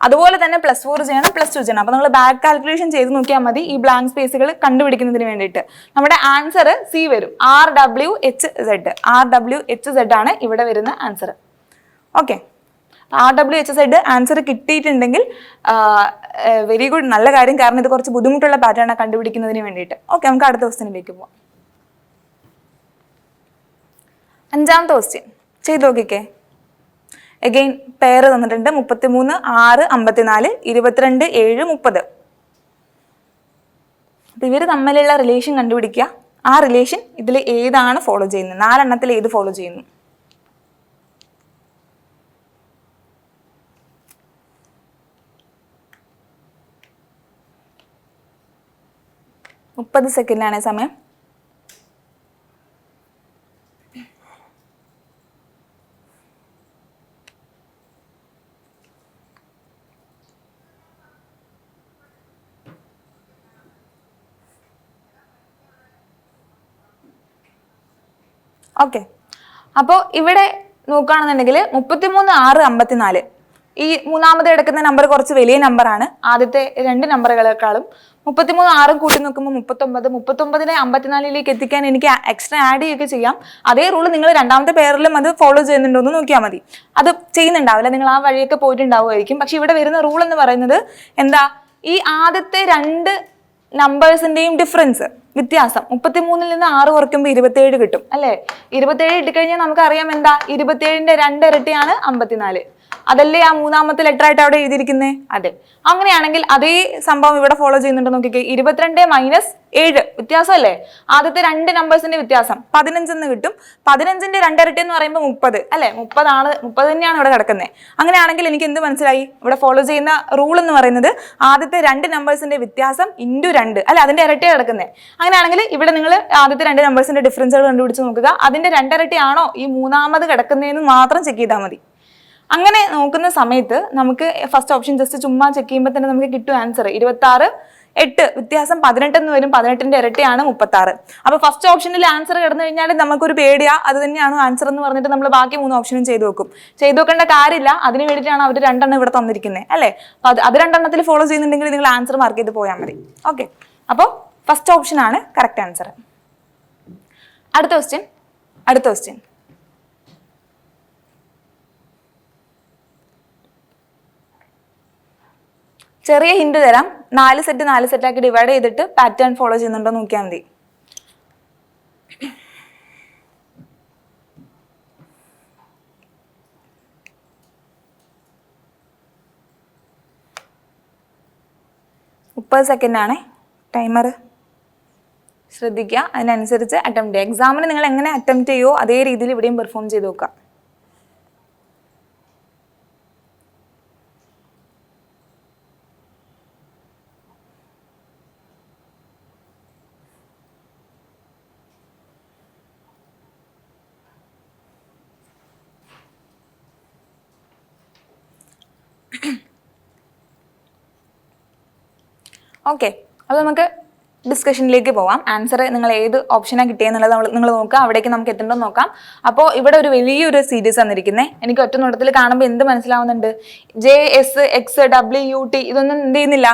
അതുപോലെ തന്നെ +4 ചെയ്യണം, +2 ചെയ്യണം. അപ്പൊ നമ്മൾ ബാക്ക് കാൽക്കുലേഷൻ ചെയ്ത് നോക്കിയാൽ മതി ഈ ബ്ലാങ്ക് സ്പേസുകൾ കണ്ടുപിടിക്കുന്നതിന് വേണ്ടിയിട്ട്. നമ്മുടെ ആൻസർ സി വരും, RWHZ ആണ് ഇവിടെ വരുന്ന ആൻസർ. ഓക്കെ, RWHZ ആൻസർ കിട്ടിയിട്ടുണ്ടെങ്കിൽ വെരി ഗുഡ്, നല്ല കാര്യം. കാരണം ഇത് കുറച്ച് ബുദ്ധിമുട്ടുള്ള പാറ്റേൺ ആണ് കണ്ടുപിടിക്കുന്നതിന് വേണ്ടിയിട്ട്. ഓക്കെ, നമുക്ക് അടുത്ത ക്വസ്റ്റ്യനിലേക്ക് പോവാം. 5ാമത്തെ ക്വസ്റ്റ്യൻ ചെയ്ത് നോക്കിക്കേ. അഗെയിൻ പേര് തന്നിട്ടുണ്ട് 33, 6, 54, 22, 7, 30. അപ്പൊ ഇവർ തമ്മിലുള്ള റിലേഷൻ കണ്ടുപിടിക്കുക. ആ റിലേഷൻ ഇതിൽ ഏതാണ് ഫോളോ ചെയ്യുന്നത്? 4 എണ്ണത്തിൽ ഏത് ഫോളോ ചെയ്യുന്നു? 30 സെക്കൻഡിലാണ് സമയം. ഓക്കെ, അപ്പോൾ ഇവിടെ നോക്കുകയാണെന്നുണ്ടെങ്കിൽ 33, 6, 54 ഈ മൂന്നാമത് എടുക്കുന്ന നമ്പർ കുറച്ച് വലിയ നമ്പറാണ് ആദ്യത്തെ 2 നമ്പറുകളെക്കാളും. 33, 6 കൂട്ടി നോക്കുമ്പോൾ 39നെ 54ലേക്ക് എത്തിക്കാൻ എനിക്ക് എക്സ്ട്രാ ആഡ് ചെയ്യുകയൊക്കെ ചെയ്യാം. അതേ റൂൾ നിങ്ങൾ രണ്ടാമത്തെ പേരിലും അത് ഫോളോ ചെയ്യുന്നുണ്ടോ എന്ന് നോക്കിയാൽ മതി. അത് ചെയ്യുന്നുണ്ടാവില്ല, നിങ്ങൾ ആ വഴിയൊക്കെ പോയിട്ടുണ്ടാവുമായിരിക്കും. പക്ഷെ ഇവിടെ വരുന്ന റൂൾ എന്ന് പറയുന്നത് എന്താ, ഈ ആദ്യത്തെ 2 നമ്പേഴ്സിന്റെയും ഡിഫറൻസ്, വ്യത്യാസം, 33ൽ നിന്ന് 6 കുറയ്ക്കുമ്പോൾ 27 കിട്ടും അല്ലെ. 27 ഇട്ടിക്കഴിഞ്ഞാൽ നമുക്കറിയാം എന്താ, 27ന്റെ 2 ഇരട്ടിയാണ് 54. അതല്ലേ ആ മൂന്നാമത്തെ ലെറ്റർ ആയിട്ട് അവിടെ എഴുതിയിരിക്കുന്നത്? അതെ. അങ്ങനെയാണെങ്കിൽ അതേ സംഭവം ഇവിടെ ഫോളോ ചെയ്യുന്നുണ്ടോ നോക്കിക്കേ. 22 - 7 വ്യത്യാസമല്ലേ, ആദ്യത്തെ 2 നമ്പേഴ്സിന്റെ വ്യത്യാസം 15 എന്ന് കിട്ടും. 15ന്റെ 2 ഇരട്ടി എന്ന് പറയുമ്പോൾ 30 അല്ലെ. 30 തന്നെയാണ് ഇവിടെ കിടക്കുന്നത്. അങ്ങനെയാണെങ്കിൽ എനിക്ക് എന്ത് മനസ്സിലായി, ഇവിടെ ഫോളോ ചെയ്യുന്ന റൂൾ എന്ന് പറയുന്നത് ആദ്യത്തെ 2 നമ്പേഴ്സിന്റെ വ്യത്യാസം × 2 അല്ലെ, അതിന്റെ ഇരട്ടിയാണ് കിടക്കുന്നത്. അങ്ങനെയാണെങ്കിൽ ഇവിടെ നിങ്ങൾ ആദ്യത്തെ 2 നമ്പേഴ്സിന്റെ ഡിഫറൻസുകൾ കണ്ടുപിടിച്ച് നോക്കുക. അതിന്റെ 2 ഇരട്ടിയാണോ ഈ മൂന്നാമത് കിടക്കുന്നതെന്ന് മാത്രം ചെക്ക് ചെയ്താൽ മതി. അങ്ങനെ നോക്കുന്ന സമയത്ത് നമുക്ക് ഫസ്റ്റ് ഓപ്ഷൻ ജസ്റ്റ് ചുമ്മാ ചെക്ക് ചെയ്യുമ്പോൾ തന്നെ നമുക്ക് കിട്ടും ആൻസർ 26, 8 വ്യത്യാസം 18 എന്ന് വരും. 18ന്റെ ഇരട്ടിയാണ് 36. അപ്പൊ ഫസ്റ്റ് ഓപ്ഷനിൽ ആൻസർ കിടന്നു കഴിഞ്ഞാൽ നമുക്കൊരു പേടിയാ, അത് തന്നെയാണോ ആൻസർ എന്ന് പറഞ്ഞിട്ട് നമ്മൾ ബാക്കി 3 ഓപ്ഷനും ചെയ്ത് വെക്കും. ചെയ്ത് വെക്കേണ്ട കാര്യമില്ല, അതിന് വേണ്ടിയിട്ടാണ് അവർ 2 എണ്ണം ഇവിടെ തന്നിരിക്കുന്നത് അല്ലെ. അപ്പൊ അത് 2 എണ്ണത്തിൽ ഫോളോ ചെയ്യുന്നുണ്ടെങ്കിൽ നിങ്ങൾ ആൻസർ മാർക്ക് ചെയ്ത് പോയാൽ മതി. ഓക്കെ, അപ്പോൾ ഫസ്റ്റ് ഓപ്ഷൻ ആണ് കറക്റ്റ് ആൻസർ. അടുത്ത ക്വസ്റ്റ്യൻ ചെറിയ ഹിന്റ് തരാം. 4 സെറ്റ് ആക്കി ഡിവൈഡ് ചെയ്തിട്ട് പാറ്റേൺ ഫോളോ ചെയ്യുന്നുണ്ടോ നോക്കിയാൽ മതി. സെക്കൻഡ് ആണ് ടൈമർ, ശ്രദ്ധിക്കുക. അതിനനുസരിച്ച് അറ്റംപ്റ്റ് ചെയ്യുക. എക്സാമിന് നിങ്ങൾ എങ്ങനെ അറ്റംപ്റ്റ് ചെയ്യുമോ അതേ രീതിയിൽ ഇവിടെയും പെർഫോം ചെയ്ത് നോക്കുക. ഓക്കെ, അപ്പോൾ നമുക്ക് ഡിസ്കഷനിലേക്ക് പോവാം. ആൻസർ നിങ്ങൾ ഏത് ഓപ്ഷനാണ് കിട്ടിയെന്നുള്ളത് നിങ്ങൾ നോക്കുക, അവിടേക്ക് നമുക്ക് എത്തേണ്ടോ നോക്കാം. അപ്പോൾ ഇവിടെ ഒരു വലിയൊരു സീരീസ് തന്നിരിക്കുന്നത്. എനിക്ക് ഒറ്റ നോട്ടത്തിൽ കാണുമ്പോൾ എന്ത് മനസ്സിലാവുന്നുണ്ട്, JSXWT ഇതൊന്നും എന്ത് ചെയ്യുന്നില്ല,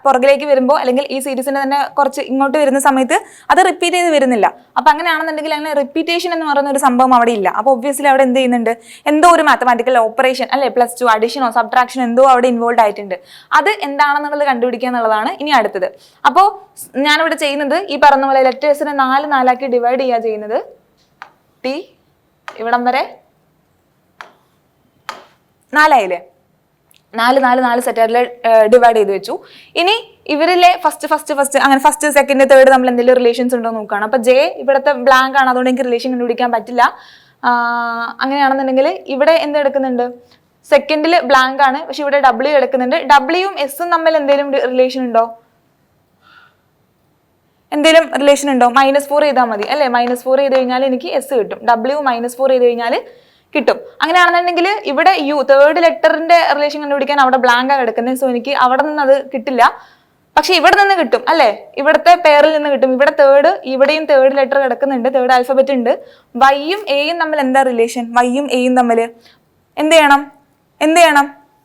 പുറകിലേക്ക് വരുമ്പോൾ അല്ലെങ്കിൽ ഈ സീരീസിന്റെ തന്നെ കുറച്ച് ഇങ്ങോട്ട് വരുന്ന സമയത്ത് അത് റിപ്പീറ്റ് ചെയ്ത് വരുന്നില്ല. അപ്പൊ അങ്ങനെയാണെന്നുണ്ടെങ്കിൽ അങ്ങനെ റിപ്പീറ്റേഷൻ എന്ന് പറയുന്ന ഒരു സംഭവം അവിടെ ഇല്ല. അപ്പോൾ ഒബ്വിയസ്ലി അവിടെ എന്ത് ചെയ്യുന്നുണ്ട്, എന്തോ ഒരു മാത്തമാറ്റിക്കൽ ഓപ്പറേഷൻ അല്ലെ, +2 അഡീഷനോ സബ്ട്രാക്ഷനോ എന്തോ അവിടെ ഇൻവോൾവ് ആയിട്ടുണ്ട്. അത് എന്താണെന്നുള്ളത് കണ്ടുപിടിക്കുക എന്നുള്ളതാണ് ഇനി അടുത്തത്. അപ്പോൾ ഞാനിവിടെ ചെയ്യുന്നത് ഈ പറഞ്ഞ പോലെ ലെറ്റേഴ്സിനെ 4 ആക്കി ഡിവൈഡ് ചെയ്യുക ചെയ്യുന്നത്. T ഇവിടം വരെ 4 ആയില്ലേ, 4 സെറ്റാറിൽ ഡിവൈഡ് ചെയ്ത് വെച്ചു. ഇനി ഇവരിലെ ഫസ്റ്റ് അങ്ങനെ ഫസ്റ്റ് സെക്കൻഡ് തേർഡ് നമ്മൾ എന്തെങ്കിലും റിലേഷൻസ് ഉണ്ടോ നോക്കുകയാണ്. അപ്പൊ J ഇവിടുത്തെ ബ്ലാങ്ക് ആണ്, അതുകൊണ്ട് എനിക്ക് റിലേഷൻ കണ്ടുപിടിക്കാൻ പറ്റില്ല. അങ്ങനെയാണെന്നുണ്ടെങ്കിൽ ഇവിടെ എന്ത് എടുക്കുന്നുണ്ട്, സെക്കൻഡിൽ ബ്ലാങ്ക് ആണ്, പക്ഷെ ഇവിടെ ഡബ്ല്യു എടുക്കുന്നുണ്ട്. ഡബ്ല്യുവും എസും തമ്മിൽ എന്തെങ്കിലും റിലേഷൻ ഉണ്ടോ? എന്തെങ്കിലും റിലേഷൻ ഉണ്ടോ? -4 ചെയ്താൽ മതി അല്ലെ. -4 ചെയ്ത് കഴിഞ്ഞാൽ എനിക്ക് എസ് കിട്ടും. ഡബ്ല്യു -4 ചെയ്ത് കഴിഞ്ഞാൽ കിട്ടും. അങ്ങനെയാണെന്നുണ്ടെങ്കിൽ ഇവിടെ യു തേർഡ് ലെറ്ററിന്റെ റിലേഷൻ കണ്ടുപിടിക്കാൻ അവിടെ ബ്ലാങ്ക് ആണ് എടുക്കുന്നത്. സോ എനിക്ക് അവിടെ നിന്ന് അത് കിട്ടില്ല. പക്ഷെ ഇവിടെ നിന്ന് കിട്ടും അല്ലെ, ഇവിടുത്തെ പെയറിൽ നിന്ന് കിട്ടും. ഇവിടെ തേർഡ്, ഇവിടെയും തേർഡ് ലെറ്റർ കിടക്കുന്നുണ്ട്, തേർഡ് ആൽഫബറ്റ് ഉണ്ട്. വൈയും എയും തമ്മിൽ എന്താ റിലേഷൻ? വൈയും എയും തമ്മിൽ എന്ത് ചെയ്യണം?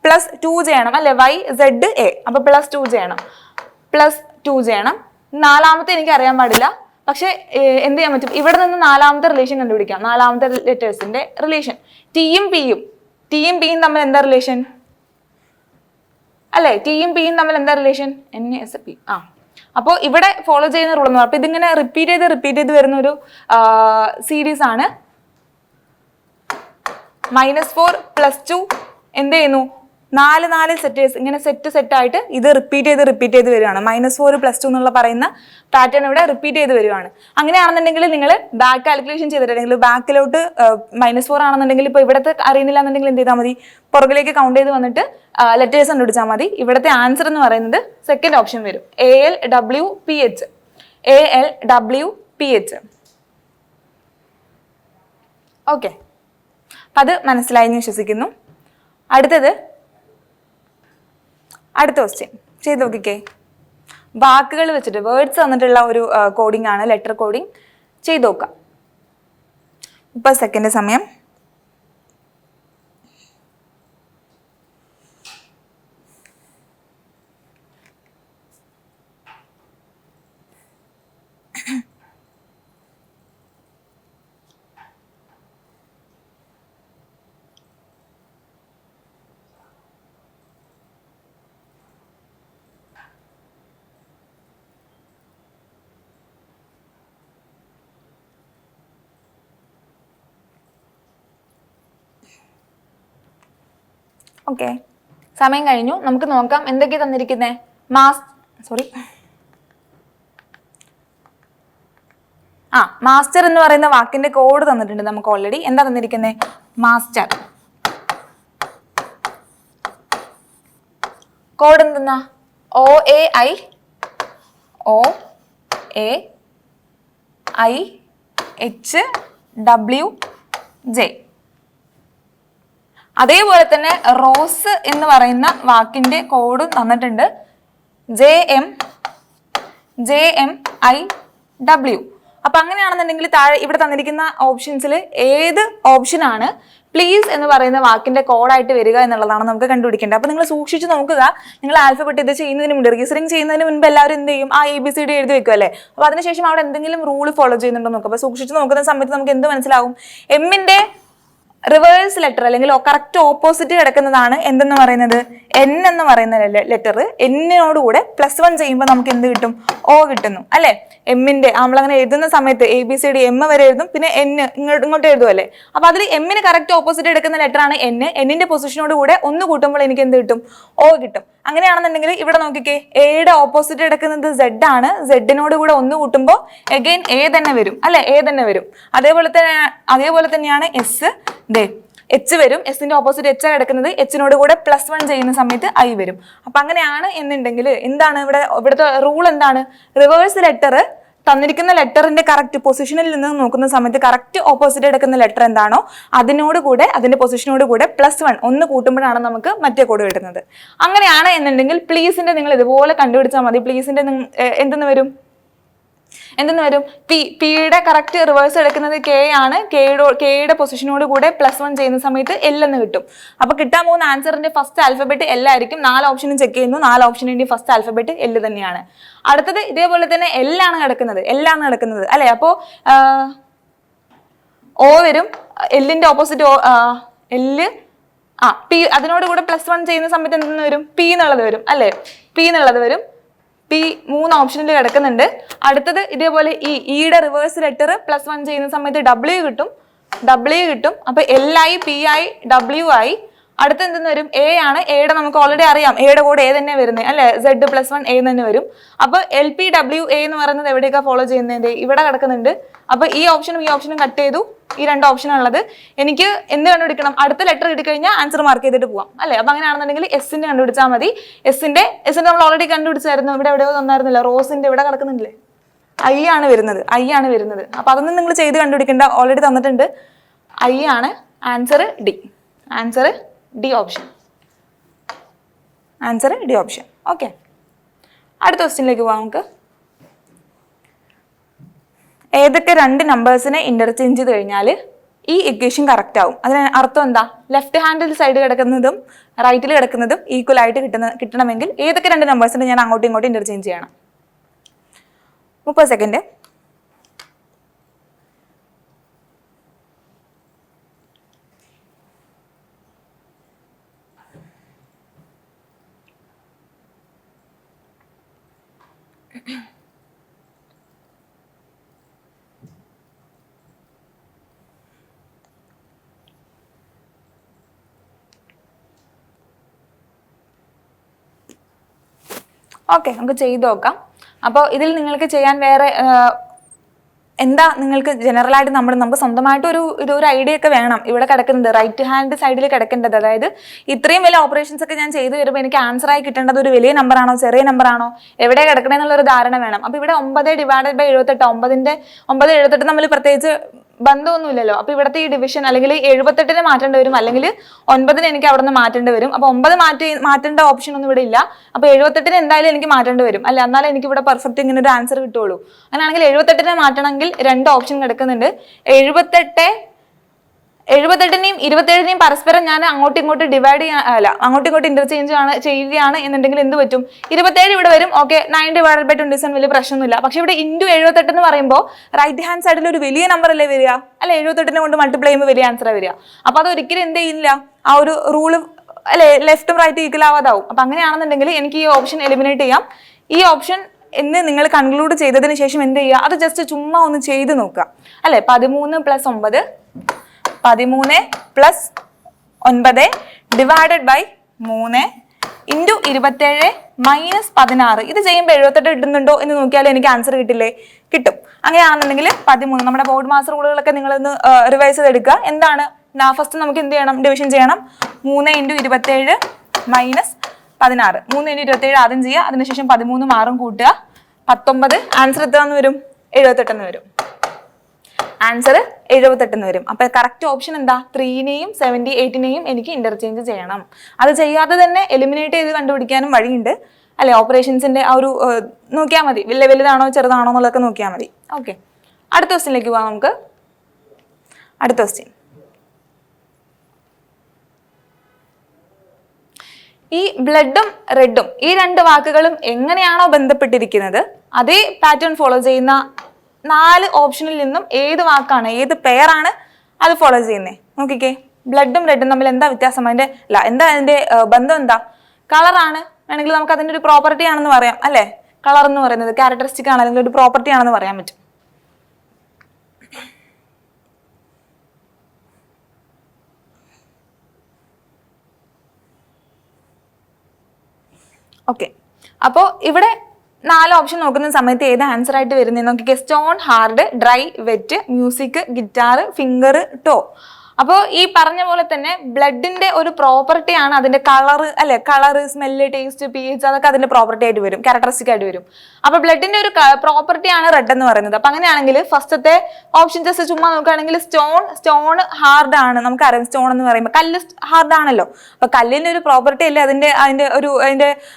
+2 ചെയ്യണം അല്ലെ. വൈ സെഡ് എ, അപ്പൊ +2 ചെയ്യണം, +2 ചെയ്യണം. നാലാമത്തെ എനിക്ക് അറിയാൻ പാടില്ല, പക്ഷെ എന്ത് ചെയ്യാൻ പറ്റും? ഇവിടെ നിന്ന് നാലാമത്തെ റിലേഷൻ കണ്ടുപിടിക്കാം. നാലാമത്തെ ലെറ്റേഴ്സിന്റെ റിലേഷൻ ടിയും പിയും തമ്മിൽ എന്താ റിലേഷൻ അല്ലെ? ടിയും പിയും തമ്മിൽ എന്താ റിലേഷൻ? NSP. അപ്പോൾ ഇവിടെ ഫോളോ ചെയ്യുന്ന റൂൾ എന്ന് പറഞ്ഞാൽ, അപ്പൊ ഇതിങ്ങനെ റിപ്പീറ്റ് ചെയ്ത് വരുന്ന ഒരു സീരീസ് ആണ്. -4 +2 എന്ത് ചെയ്യുന്നു? 4 സെറ്റേഴ്സ് ഇങ്ങനെ സെറ്റ് ആയിട്ട് ഇത് റിപ്പീറ്റ് ചെയ്ത് വരികയാണ്. -4 +2 എന്നുള്ള പറയുന്ന പാറ്റേൺ ഇവിടെ റിപ്പീറ്റ് ചെയ്ത് വരികയാണ്. അങ്ങനെയാണെന്നുണ്ടെങ്കിൽ നിങ്ങൾ ബാക്ക് കാൽക്കുലേഷൻ ചെയ്തിട്ടുണ്ടെങ്കിൽ ബാക്കിലോട്ട് -4 ആണെന്നുണ്ടെങ്കിൽ ഇപ്പോൾ ഇവിടത്തെ അറിയുന്നില്ല എന്നുണ്ടെങ്കിൽ എന്ത് ചെയ്താൽ മതി? പുറകിലേക്ക് കൗണ്ട് ചെയ്ത് വന്നിട്ട് ലെറ്റേഴ്സ് കണ്ടുപിടിച്ചാൽ മതി. ഇവിടുത്തെ ആൻസർ എന്ന് പറയുന്നത് സെക്കൻഡ് ഓപ്ഷൻ വരും, ALWPH. ഓക്കെ, അത് മനസ്സിലായി എന്ന് വിശ്വസിക്കുന്നു. അടുത്ത ക്വസ്റ്റ്യൻ ചെയ്ത് നോക്കിക്കേ. വാക്കുകൾ വെച്ചിട്ട് വേർഡ്സ് വന്നിട്ടുള്ള ഒരു കോഡിംഗ് ആണ്, ലെറ്റർ കോഡിംഗ്. ചെയ്ത് നോക്കാം. 30 സെക്കൻഡ് സമയം. ഓക്കെ, സമയം കഴിഞ്ഞു. നമുക്ക് നോക്കാം എന്തൊക്കെയാ തന്നിരിക്കുന്നത്. മാസ്റ്റർ എന്ന് പറയുന്ന വാക്കിന്റെ കോഡ് തന്നിട്ടുണ്ട് നമുക്ക് ഓൾറെഡി. എന്താ തന്നിരിക്കുന്നത്? മാസ്റ്റർ കോഡ് എന്തെന്നാ? OAIHWJ. അതേപോലെ തന്നെ റോസ് എന്ന് പറയുന്ന വാക്കിന്റെ കോഡ് തന്നിട്ടുണ്ട്, JMIW. അപ്പൊ അങ്ങനെയാണെന്നുണ്ടെങ്കിൽ താഴെ ഇവിടെ തന്നിരിക്കുന്ന ഓപ്ഷൻസിൽ ഏത് ഓപ്ഷനാണ് പ്ലീസ് എന്ന് പറയുന്ന വാക്കിന്റെ കോഡായിട്ട് വരിക എന്നുള്ളതാണ് നമുക്ക് കണ്ടുപിടിക്കേണ്ടത്. അപ്പൊ നിങ്ങൾ സൂക്ഷിച്ച് നോക്കുക. നിങ്ങൾ ആൽഫബറ്റ് ഇത് ചെയ്യുന്നതിന് മുമ്പ്, റീസണിങ് ചെയ്യുന്നതിന് മുൻപ് എല്ലാവരും എന്ത് ചെയ്യും? ABCD എഴുതി വെക്കും അല്ലേ. അപ്പൊ അതിനുശേഷം അവിടെ എന്തെങ്കിലും റൂൾ ഫോളോ ചെയ്യുന്നുണ്ടോ നോക്കുക. അപ്പൊ സൂക്ഷിച്ച് നോക്കുന്ന സമയത്ത് നമുക്ക് എന്ത് മനസ്സിലാവും? എമ്മിന്റെ റിവേഴ്സ് ലെറ്റർ അല്ലെങ്കിൽ കറക്റ്റ് ഓപ്പോസിറ്റ് കിടക്കുന്നതാണ് എന്തെന്ന് പറയുന്നത്? N എന്ന് പറയുന്ന ലെറ്റർ. N-നോട് കൂടെ +1 ചെയ്യുമ്പോൾ നമുക്ക് എന്ത് കിട്ടും? O കിട്ടുന്നു അല്ലെ. എമ്മിന്റെ നമ്മളങ്ങനെ എഴുതുന്ന സമയത്ത് ABCD M വരെ എഴുതും, പിന്നെ N ഇങ്ങോട്ട് എഴുതുമല്ലേ. അപ്പൊ അതിൽ എമ്മിന് കറക്റ്റ് ഓപ്പോസിറ്റ് എടുക്കുന്ന ലെറ്റർ ആണ് N. N-ന്റെ പൊസിഷനോട് കൂടെ 1 കൂട്ടുമ്പോൾ എനിക്ക് എന്ത് കിട്ടും? O കിട്ടും. അങ്ങനെയാണെന്നുണ്ടെങ്കിൽ ഇവിടെ നോക്കിക്കേ, എയുടെ ഓപ്പോസിറ്റ് എടുക്കുന്നത് Z ആണ്. Z-നോട് കൂടെ 1 കൂട്ടുമ്പോൾ അഗൈൻ A തന്നെ വരും അല്ലെ, A തന്നെ വരും. അതേപോലെ തന്നെയാണ് S. H വരും. S-ന്റെ ഓപ്പോസിറ്റ് H കിടക്കുന്നത്. H-നോട് കൂടെ +1 ചെയ്യുന്ന സമയത്ത് I വരും. അപ്പൊ അങ്ങനെയാണ് എന്നുണ്ടെങ്കിൽ എന്താണ് ഇവിടുത്തെ റൂൾ എന്താണ്? റിവേഴ്സ് ലെറ്റർ തന്നിരിക്കുന്ന ലെറ്ററിന്റെ കറക്റ്റ് പൊസിഷനിൽ നിന്ന് നോക്കുന്ന സമയത്ത് കറക്റ്റ് ഓപ്പോസിറ്റ് എടുക്കുന്ന ലെറ്റർ എന്താണോ അതിനോട് കൂടെ, അതിന്റെ പൊസിഷനോട് കൂടെ +1 കൂട്ടുമ്പോഴാണ് നമുക്ക് മറ്റേ കോഡ് കിട്ടുന്നത്. അങ്ങനെയാണ് എന്നുണ്ടെങ്കിൽ പ്ലീസിന്റെ നിങ്ങൾ ഇതുപോലെ കണ്ടുപിടിച്ചാൽ മതി. പ്ലീസിന്റെ എന്തെന്ന് വരും? പിയുടെ കറക്റ്റ് റിവേഴ്സ് എടുക്കുന്നത് K ആണ്. കെയുടെ പൊസിഷനോട് കൂടെ +1 ചെയ്യുന്ന സമയത്ത് L എന്ന് കിട്ടും. അപ്പൊ കിട്ടാൻ പോകുന്ന ആൻസറിന്റെ ഫസ്റ്റ് ആൽഫബറ്റ് L ആയിരിക്കും. 4 ഓപ്ഷനും ചെക്ക് ചെയ്യുന്നു. 4 ഓപ്ഷനിന്റെ ഫസ്റ്റ് ആൽഫബറ്റ് L തന്നെയാണ്. അടുത്തത് ഇതേപോലെ തന്നെ L ആണ് കിടക്കുന്നത് അല്ലെ. അപ്പോ O വരും. L-ന്റെ ഓപ്പോസിറ്റ് L P, അതിനോട് കൂടെ +1 ചെയ്യുന്ന സമയത്ത് എന്തെന്ന് വരും? P എന്നുള്ളത് വരും അല്ലെ. P എന്നുള്ളത് വരും. P 3 ഓപ്ഷനിൽ കിടക്കുന്നുണ്ട്. അടുത്തത് ഇതേപോലെ ഇയുടെ റിവേഴ്സ് ലെറ്റർ +1 ചെയ്യുന്ന സമയത്ത് W കിട്ടും. അപ്പൊ LI PI WI. അടുത്ത എന്തെന്ന് വരും? എ ആണ്. എയുടെ നമുക്ക് ഓൾറെഡി അറിയാം, എയുടെ കൂടെ എ തന്നെ വരുന്നത് അല്ലെ, Z+1 എ തന്നെ വരും. അപ്പൊ LPWA എന്ന് പറയുന്നത് എവിടെയൊക്കെ ഫോളോ ചെയ്യുന്നത്? ഇവിടെ കിടക്കുന്നുണ്ട്. അപ്പൊ ഈ ഓപ്ഷനും ഈ ഓപ്ഷനും കട്ട് ചെയ്തു. ഈ രണ്ട് ഓപ്ഷനാണ് ഉള്ളത്. എനിക്ക് എന്ത് കണ്ടുപിടിക്കണം? അടുത്ത ലെറ്റർ കിട്ടിക്കഴിഞ്ഞാൽ ആൻസർ മാർക്ക് ചെയ്തിട്ട് പോവാം അല്ലെ. അപ്പൊ അങ്ങനെയാണെന്നുണ്ടെങ്കിൽ എസിന്റെ കണ്ടുപിടിച്ചാൽ മതി. എസിന്റെ നമ്മൾ ഓൾറെഡി കണ്ടുപിടിച്ചായിരുന്നു. ഇവിടെ എവിടെയോ തന്നായിരുന്നില്ല, റോസിന്റെ ഇവിടെ കിടക്കുന്നില്ലേ, ഐ ആണ് വരുന്നത്. അപ്പൊ അതൊന്നും നിങ്ങൾ ചെയ്ത് കണ്ടുപിടിക്കേണ്ട, ഓൾറെഡി തന്നിട്ടുണ്ട്. ഐ ആണ് ആൻസർ. D option. ഓക്കെ, അടുത്ത ക്വസ്റ്റ്യനിലേക്ക് പോവാം നമുക്ക്. ഏതൊക്കെ രണ്ട് നമ്പേഴ്സിനെ ഇന്റർചേഞ്ച് ചെയ്ത് കഴിഞ്ഞാൽ ഈ ഇക്വേഷൻ കറക്റ്റ് ആവും? അതിന് അർത്ഥം എന്താ? ലെഫ്റ്റ് ഹാൻഡിൽ സൈഡ് കിടക്കുന്നതും റൈറ്റിൽ കിടക്കുന്നതും ഈക്വൽ ആയിട്ട് കിട്ടണമെങ്കിൽ ഏതൊക്കെ രണ്ട് നമ്പേഴ്സിനെ ഞാൻ അങ്ങോട്ടും ഇങ്ങോട്ടും ഇന്റർചേഞ്ച് ചെയ്യണം? 30 സെക്കൻഡ്. ഓക്കെ, നമുക്ക് ചെയ്ത് നോക്കാം. അപ്പോൾ ഇതിൽ നിങ്ങൾക്ക് ചെയ്യാൻ വേറെ എന്താ, നിങ്ങൾക്ക് ജനറൽ ആയിട്ട് നമുക്ക് സ്വന്തമായിട്ട് ഒരു ഐഡിയ ഒക്കെ വേണം. ഇവിടെ കിടക്കുന്നത് റൈറ്റ് ഹാൻഡ് സൈഡിൽ കിടക്കേണ്ടത്, അതായത് ഇത്രയും വലിയ ഓപ്പറേഷൻസ് ഒക്കെ ഞാൻ ചെയ്ത് വരുമ്പോൾ എനിക്ക് ആൻസർ ആയി കിട്ടേണ്ടത് ഒരു വലിയ നമ്പർ ആണോ ചെറിയ നമ്പർ ആണോ, എവിടെ കിടക്കണേ എന്നുള്ള ഒരു ധാരണ വേണം. അപ്പൊ ഇവിടെ 9/78, 9 തമ്മിൽ പ്രത്യേകിച്ച് ബന്ധമൊന്നുമില്ലല്ലോ. അപ്പൊ ഇവിടുത്തെ ഈ ഡിവിഷൻ അല്ലെങ്കിൽ 78 മാറ്റേണ്ടി വരും, അല്ലെങ്കിൽ 9 എനിക്ക് അവിടെ നിന്ന് മാറ്റേണ്ടി വരും. അപ്പൊ 9 മാറ്റേണ്ട ഓപ്ഷൻ ഒന്നും ഇവിടെ ഇല്ല. അപ്പൊ 78 എന്തായാലും എനിക്ക് മാറ്റേണ്ടി വരും അല്ലെ, എന്നാലും എനിക്ക് ഇവിടെ പെർഫെക്റ്റ് ഇങ്ങനെ ഒരു ആൻസർ കിട്ടുള്ളൂ. അങ്ങനെയാണെങ്കിൽ 78 മാറ്റണമെങ്കിൽ രണ്ട് ഓപ്ഷൻ കിടക്കുന്നുണ്ട്. 78നെയും 27നെയും പരസ്പരം ഞാൻ അങ്ങോട്ടും ഇങ്ങോട്ടും അങ്ങോട്ടും ഇങ്ങോട്ടും ഇന്റർചേഞ്ച് ചെയ്യുകയാണ് എന്നുണ്ടെങ്കിൽ എന്ത് പറ്റും? 27 ഇവിടെ വരും. ഓക്കെ, 9/27 വലിയ പ്രശ്നമൊന്നുമില്ല. പക്ഷെ ഇവിടെ ഇൻറ്റു 78 എന്ന് പറയുമ്പോൾ റൈറ്റ് ഹാൻഡ് സൈഡിൽ ഒരു വലിയ നമ്പർ അല്ലേ വരിക അല്ലെ, 78നെ കൊണ്ട് മൾട്ടിപ്ലൈ ചെയ്യുമ്പോൾ വലിയ ആൻസറാണ് വരിക. അപ്പൊ അത് ഒരിക്കലും എന്ത് ചെയ്യില്ല, ആ ഒരു റൂള് അല്ലെ ലെഫ്റ്റും റൈറ്റും ഈക്വൽ ആവാതാവും. അപ്പൊ അങ്ങനെയാണെന്നുണ്ടെങ്കിൽ എനിക്ക് ഈ ഓപ്ഷൻ എലിമിനേറ്റ് ചെയ്യാം. ഈ ഓപ്ഷൻ എന്ന് നിങ്ങൾ കൺക്ലൂഡ് ചെയ്തതിന് ശേഷം എന്ത് ചെയ്യുക, അത് ജസ്റ്റ് ചുമ്മാ ഒന്ന് ചെയ്ത് നോക്കുക അല്ലെ. 13 + 9 ഡിവൈഡഡ് ബൈ 3 ഇൻറ്റു 27 മൈനസ് 16. ഇത് ചെയ്യുമ്പോൾ 78 കിട്ടുന്നുണ്ടോ എന്ന് നോക്കിയാൽ എനിക്ക് ആൻസർ കിട്ടില്ലേ? കിട്ടും. അങ്ങനെയാണെന്നുണ്ടെങ്കിൽ 13, നമ്മുടെ ബോർഡ് മാസ്റ്റർ റൂളുകളൊക്കെ നിങ്ങളൊന്ന് റിവൈസ് ചെയ്തെടുക്കുക. എന്താണ്? ഫസ്റ്റ് നമുക്ക് എന്ത് ചെയ്യണം? ഡിവിഷൻ ചെയ്യണം. 3 × 27 മൈനസ് 16. 3 × 27 ആദ്യം ചെയ്യുക, അതിനുശേഷം 13 6 കൂട്ടുക, 19. ആൻസർ എത്രയെന്ന് വരും? 78 എന്ന് വരും. ആൻസർ 78 എന്ന് വരും. അപ്പൊ കറക്റ്റ് ഓപ്ഷൻ എന്താ? 3നെയും 78നെയും എനിക്ക് ഇന്റർചേഞ്ച് ചെയ്യണം. അത് ചെയ്യാതെ തന്നെ എലിമിനേറ്റ് ചെയ്ത് കണ്ടുപിടിക്കാനും വഴിയുണ്ട് അല്ലെ. ഓപ്പറേഷൻസിന്റെ ആ ഒരു നോക്കിയാൽ മതി, വലുതാണോ ചെറുതാണോ എന്നുള്ളതൊക്കെ നോക്കിയാൽ മതി. ഓക്കെ, അടുത്ത ക്വസ്റ്റ്യനിലേക്ക് പോവാം നമുക്ക്. അടുത്ത ക്വസ്റ്റ്യൻ, ഈ ബ്ലഡും റെഡും ഈ രണ്ട് വാക്കുകളും എങ്ങനെയാണോ ബന്ധപ്പെട്ടിരിക്കുന്നത് അതേ പാറ്റേൺ ഫോളോ ചെയ്യുന്ന 4 ഓപ്ഷനിൽ നിന്നും ഏത് വാക്കാണ്, ഏത് പെയറാണ് അത് ഫോളോ ചെയ്യുന്നത്? നോക്കിക്കേ, ബ്ലഡും റെഡും തമ്മിൽ എന്താ വ്യത്യാസം? അതിന്റെ ബന്ധം എന്താ? കളറാണ്. വേണമെങ്കിൽ നമുക്ക് അതിന്റെ ഒരു പ്രോപ്പർട്ടി ആണെന്ന് പറയാം അല്ലെ. കളർ എന്ന് പറയുന്നത് ക്യാരക്ടറിസ്റ്റിക് ആണ്, അല്ലെങ്കിൽ ഒരു പ്രോപ്പർട്ടി ആണെന്ന് പറയാൻ പറ്റും. ഓക്കെ, അപ്പോൾ ഇവിടെ 4 ഓപ്ഷൻ നോക്കുന്ന സമയത്ത് ഏത് ആൻസർ ആയിട്ട് വരുന്നത് നോക്കിക്കേ. Stone, hard, dry, wet, music, guitar, finger, toe. അപ്പോൾ ഈ പറഞ്ഞ പോലെ തന്നെ ബ്ലഡിന്റെ ഒരു പ്രോപ്പർട്ടി ആണ് അതിന്റെ കളർ അല്ലെ. കളർ, സ്മെല്ല്, ടേസ്റ്റ്, pH അതൊക്കെ അതിന്റെ പ്രോപ്പർട്ടി ആയിട്ട് വരും, ക്യാരക്ടറിസ്റ്റിക് ആയിട്ട് വരും. അപ്പൊ ബ്ലഡിന്റെ ഒരു പ്രോപ്പർട്ടി ആണ് റെഡ് എന്ന് പറയുന്നത്. അപ്പൊ അങ്ങനെയാണെങ്കിൽ ഫസ്റ്റത്തെ ഓപ്ഷൻ ജസ്റ്റ് ചുമ്മാ നോക്കുകയാണെങ്കിൽ സ്റ്റോൺ ഹാർഡ് ആണ്. നമുക്കറിയാം സ്റ്റോൺ എന്ന് പറയുമ്പോൾ കല്ല് ഹാർഡ് ആണല്ലോ. അപ്പൊ കല്ലിന്റെ ഒരു പ്രോപ്പർട്ടി അല്ലേ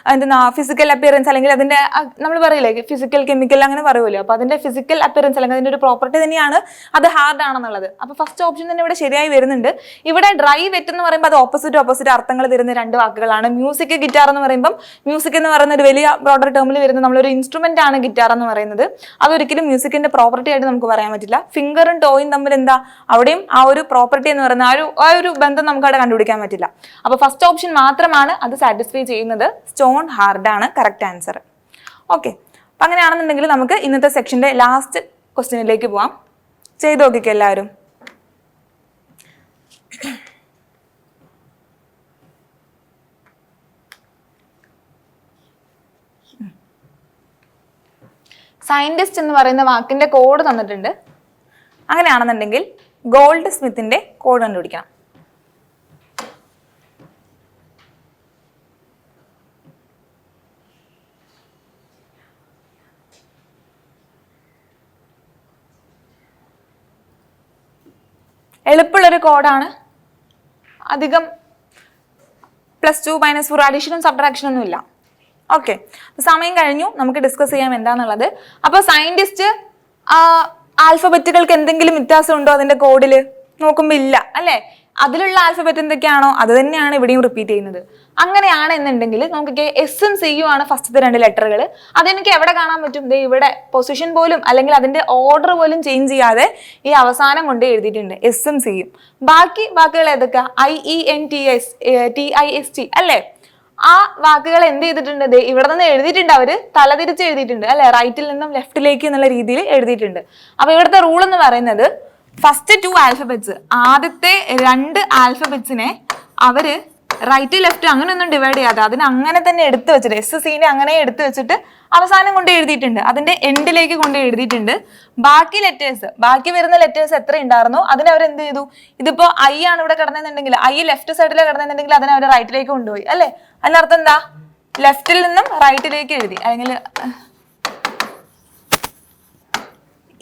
അതിന്റെ ഫിസിക്കൽ അപ്പിയറൻസ്, അല്ലെങ്കിൽ അതിന്റെ നമ്മൾ പറയില്ലേ ഫിസിക്കൽ കെമിക്കൽ അങ്ങനെ പറയുമല്ലോ. അപ്പൊ അതിന്റെ ഫിസിക്കൽ അപ്പിയറൻസ് അല്ലെങ്കിൽ അതിന്റെ ഒരു പ്രോപ്പർട്ടി തന്നെയാണ് അത് ഹാർഡ് ആണെന്നുള്ളത്. അപ്പൊ ഫസ്റ്റ് ഓപ്ഷൻ തന്നെ ഇവിടെ ശരിയായി വരുന്നുണ്ട്. ഇവിടെ ഡ്രൈ, വെറ്റ് എന്ന് പറയുമ്പോൾ അത് ഓപ്പോസിറ്റ് അർത്ഥങ്ങൾ തരുന്ന രണ്ട് വാക്കുകളാണ്. മ്യൂസിക്, ഗിറ്റാർ എന്ന് പറയുമ്പോൾ മ്യൂസിക് എന്ന് പറയുന്ന ഒരു വലിയ ബ്രോഡർ ടേമിൽ വരുന്ന നമ്മളൊരു ഇൻസ്ട്രുമെന്റ് ആണ് ഗിറ്റാർ എന്ന് പറയുന്നത്. അതൊരിക്കലും മ്യൂസിക്കിന്റെ പ്രോപ്പർട്ടി ആയിട്ട് നമുക്ക് പറയാൻ പറ്റില്ല. ഫിംഗറും ടോയും തമ്മിൽ എന്താ, അവിടെയും ആ ഒരു പ്രോപ്പർട്ടി എന്ന് പറയുന്ന ആ ഒരു ബന്ധം നമുക്ക് അവിടെ കണ്ടുപിടിക്കാൻ പറ്റില്ല. അപ്പൊ ഫസ്റ്റ് ഓപ്ഷൻ മാത്രമാണ് അത് സാറ്റിസ്ഫൈ ചെയ്യുന്നത്. സ്റ്റോൺ ഹാർഡ് ആണ് കറക്റ്റ് ആൻസർ. ഓക്കെ, അപ്പൊ അങ്ങനെയാണെന്നുണ്ടെങ്കിൽ നമുക്ക് ഇന്നത്തെ സെക്ഷന്റെ ലാസ്റ്റ് ക്വസ്റ്റ്യനിലേക്ക് പോവാം. ചെയ്ത് നോക്കിക്കോ എല്ലാവരും. സയന്റിസ്റ്റ് എന്ന് പറയുന്ന വാക്കിന്റെ കോഡ് തന്നിട്ടുണ്ട്. അങ്ങനെയാണെന്നുണ്ടെങ്കിൽ ഗോൾഡ് സ്മിത്തിന്റെ കോഡ് കണ്ടുപിടിക്കണം. എളുപ്പമുള്ളൊരു കോഡാണ്. അധികം +2 -4 അഡീഷനും സബ്ട്രാക്ഷനും ഒന്നും ഇല്ല. ഓക്കെ, സമയം കഴിഞ്ഞു, നമുക്ക് ഡിസ്കസ് ചെയ്യാം എന്താന്നുള്ളത്. അപ്പോൾ സയന്റിസ്റ്റ് ആൽഫബറ്റുകൾക്ക് എന്തെങ്കിലും വ്യത്യാസം ഉണ്ടോ അതിന്റെ കോഡിൽ നോക്കുമ്പോൾ ഇല്ല അല്ലേ? അതിലുള്ള ആൽഫബറ്റ് എന്തൊക്കെയാണോ അത് തന്നെയാണ് ഇവിടെയും റിപ്പീറ്റ് ചെയ്യുന്നത്. അങ്ങനെയാണ് എന്നുണ്ടെങ്കിൽ നമുക്ക് എസും സിയും ആണ് ഫസ്റ്റത്തെ 2 ലെറ്ററുകൾ. അതെനിക്ക് എവിടെ കാണാൻ പറ്റും? ദേ ഇവിടെ പൊസിഷൻ പോലും അല്ലെങ്കിൽ അതിന്റെ ഓർഡർ പോലും ചേഞ്ച് ചെയ്യാതെ ഈ അവസാനം കൊണ്ട് എഴുതിയിട്ടുണ്ട് എസും സിയും. ബാക്കി വാക്കുകൾ ഏതൊക്കെ? IENTS TIST അല്ലേ? ആ വാക്കുകൾ എന്ത് ചെയ്തിട്ടുണ്ട്? ഇവിടെ നിന്ന് എഴുതിയിട്ടുണ്ട്, അവര് തലതിരിച്ച് എഴുതിയിട്ടുണ്ട് അല്ലെ? റൈറ്റിൽ നിന്നും ലെഫ്റ്റിലേക്ക് എന്നുള്ള രീതിയിൽ എഴുതിയിട്ടുണ്ട്. അപ്പൊ ഇവിടുത്തെ റൂൾ എന്ന് പറയുന്നത് ഫസ്റ്റ് 2 ആൽഫബറ്റ്സ്, ആദ്യത്തെ 2 ആൽഫബറ്റ്സിനെ അവര് റൈറ്റ് ലെഫ്റ്റ് അങ്ങനെയൊന്നും ഡിവൈഡ് ചെയ്യാതെ അതിനെ അങ്ങനെ തന്നെ എടുത്തു വെച്ചിട്ട് SCനെ അങ്ങനെ എടുത്തു വെച്ചിട്ട് അവസാനം കൊണ്ട് എഴുതിയിട്ടുണ്ട്, അതിന്റെ എൻഡിലേക്ക് കൊണ്ട് എഴുതിയിട്ടുണ്ട്. ബാക്കി ലെറ്റേഴ്സ്, ബാക്കി വരുന്ന ലെറ്റേഴ്സ് എത്ര ഉണ്ടായിരുന്നോ അതിനെ അവർ എന്ത് ചെയ്തു? ഇതിപ്പോ I ആണ് ഇവിടെ കിടന്നെന്നുണ്ടെങ്കിൽ I ലെഫ്റ്റ് സൈഡിൽ കിടന്നെന്നുണ്ടെങ്കിൽ അതിനെ അവർ റൈറ്റിലേക്ക് കൊണ്ടുപോയി അല്ലെ? അതിനർത്ഥം എന്താ? ലെഫ്റ്റിൽ നിന്നും റൈറ്റിലേക്ക് എഴുതി, അല്ലെങ്കിൽ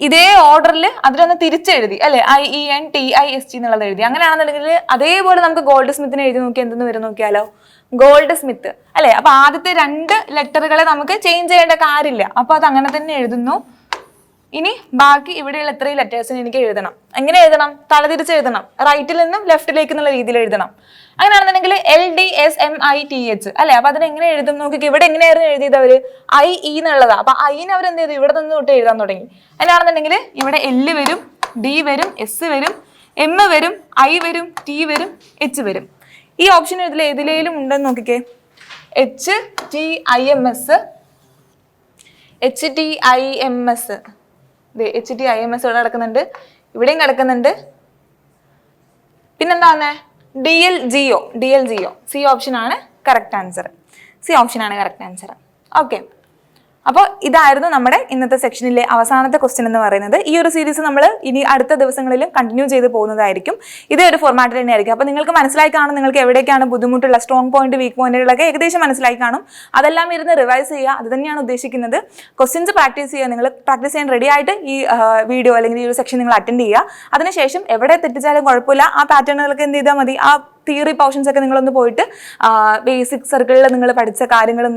ഇതേ ഓർഡറിൽ അതിലൊന്ന് തിരിച്ചെഴുതി അല്ലെ? IENTIST എന്നുള്ളത് എഴുതി. അങ്ങനെയാണെന്നുണ്ടെങ്കിൽ അതേപോലെ നമുക്ക് ഗോൾഡ് സ്മിത്തിനെ എഴുതി നോക്കി എന്തെന്ന് വരും നോക്കിയാലോ? ഗോൾഡ് സ്മിത്ത് അല്ലെ? അപ്പൊ ആദ്യത്തെ 2 ലെറ്ററുകളെ നമുക്ക് ചേഞ്ച് ചെയ്യേണ്ട കാര്യമില്ല, അപ്പൊ അത് അങ്ങനെ തന്നെ എഴുതുന്നു. ഇനി ബാക്കി ഇവിടെയുള്ള എത്രയും ലെറ്റേഴ്സിന് എനിക്ക് എഴുതണം. എങ്ങനെ എഴുതണം? തലതിരിച്ച് എഴുതണം, റൈറ്റിൽ നിന്നും ലെഫ്റ്റിലേക്ക് എന്നുള്ള രീതിയിൽ എഴുതണം. അങ്ങനെയാണെന്നുണ്ടെങ്കിൽ LDSMITH അല്ലെ? അപ്പൊ അതിനെങ്ങനെ എഴുതും നോക്കിക്ക്. ഇവിടെ എങ്ങനെയായിരുന്നു എഴുതിയത് അവര്? IE എന്നുള്ളതാ. അപ്പൊ ഐനെ അവർ എന്ത് ചെയ്തു? ഇവിടെ നിന്ന് തൊട്ട് എഴുതാൻ തുടങ്ങി. അതിനാണെന്നുണ്ടെങ്കിൽ ഇവിടെ L വരും, D വരും, S വരും, M വരും, I വരും, T വരും, H വരും. ഈ ഓപ്ഷൻ ഇതിൽ ഏതിലേലും ഉണ്ടെന്ന് നോക്കിക്കേ. HTIMS ഇവിടെ കിടക്കുന്നുണ്ട്, ഇവിടെയും കിടക്കുന്നുണ്ട്. പിന്നെന്താണ്? DLGO. സി ഓപ്ഷൻ ആണ് കറക്റ്റ് ആൻസർ. ഓക്കെ, അപ്പോൾ ഇതായിരുന്നു നമ്മുടെ ഇന്നത്തെ സെക്ഷനിലെ അവസാനത്തെ ക്വസ്റ്റ്യൻ എന്ന് പറയുന്നത്. ഈ ഒരു സീരീസ് നമ്മൾ ഇനി അടുത്ത ദിവസങ്ങളിലും കണ്ടിന്യൂ ചെയ്ത് പോകുന്നതായിരിക്കും. ഇതേ ഒരു ഫോർമാറ്റിൽ തന്നെ ആയിരിക്കും. അപ്പോൾ നിങ്ങൾക്ക് മനസ്സിലായി കാണും നിങ്ങൾക്ക് എവിടേക്കാണ് ബുദ്ധിമുട്ടുള്ള സ്ട്രോങ് പോയിന്റ്, വീക്ക് പോയിന്റുകളൊക്കെ ഏകദേശം മനസ്സിലായി കാണും. അതെല്ലാം ഇരുന്ന് റിവൈസ് ചെയ്യുക, അത് തന്നെയാണ് ഉദ്ദേശിക്കുന്നത്. ക്വസ്റ്റ്യൻസ് പ്രാക്ടീസ് ചെയ്യുക. നിങ്ങൾ പ്രാക്ടീസ് ചെയ്യാൻ റെഡി ആയിട്ട് ഈ വീഡിയോ അല്ലെങ്കിൽ ഈ ഒരു സെക്ഷൻ നിങ്ങൾ അറ്റൻഡ് ചെയ്യുക. അതിനുശേഷം എവിടെ തെറ്റിച്ചാലും കുഴപ്പമില്ല, ആ പാറ്റേണുകളൊക്കെ എന്ത് ചെയ്താൽ മതി, ആ തിയറി പോർഷൻസ് ഒക്കെ നിങ്ങളൊന്ന് പോയിട്ട് ബേസിക് സർക്കിളിൽ നിങ്ങൾ പഠിച്ച കാര്യങ്ങളും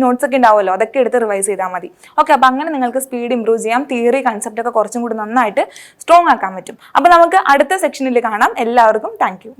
നോട്ട്സ് ഒക്കെ ഉണ്ടാവുമല്ലോ, അതൊക്കെ എടുത്ത് റിവൈസ് ചെയ്താൽ മതി. ഓക്കെ, അപ്പം അങ്ങനെ നിങ്ങൾക്ക് സ്പീഡ് ഇംപ്രൂവ് ചെയ്യാം, തിയറി കൺസെപ്റ്റ് ഒക്കെ കുറച്ചും കൂടി നന്നായിട്ട് സ്ട്രോങ് ആക്കാൻ പറ്റും. അപ്പം നമുക്ക് അടുത്ത സെക്ഷനിൽ കാണാം. എല്ലാവർക്കും താങ്ക് യു.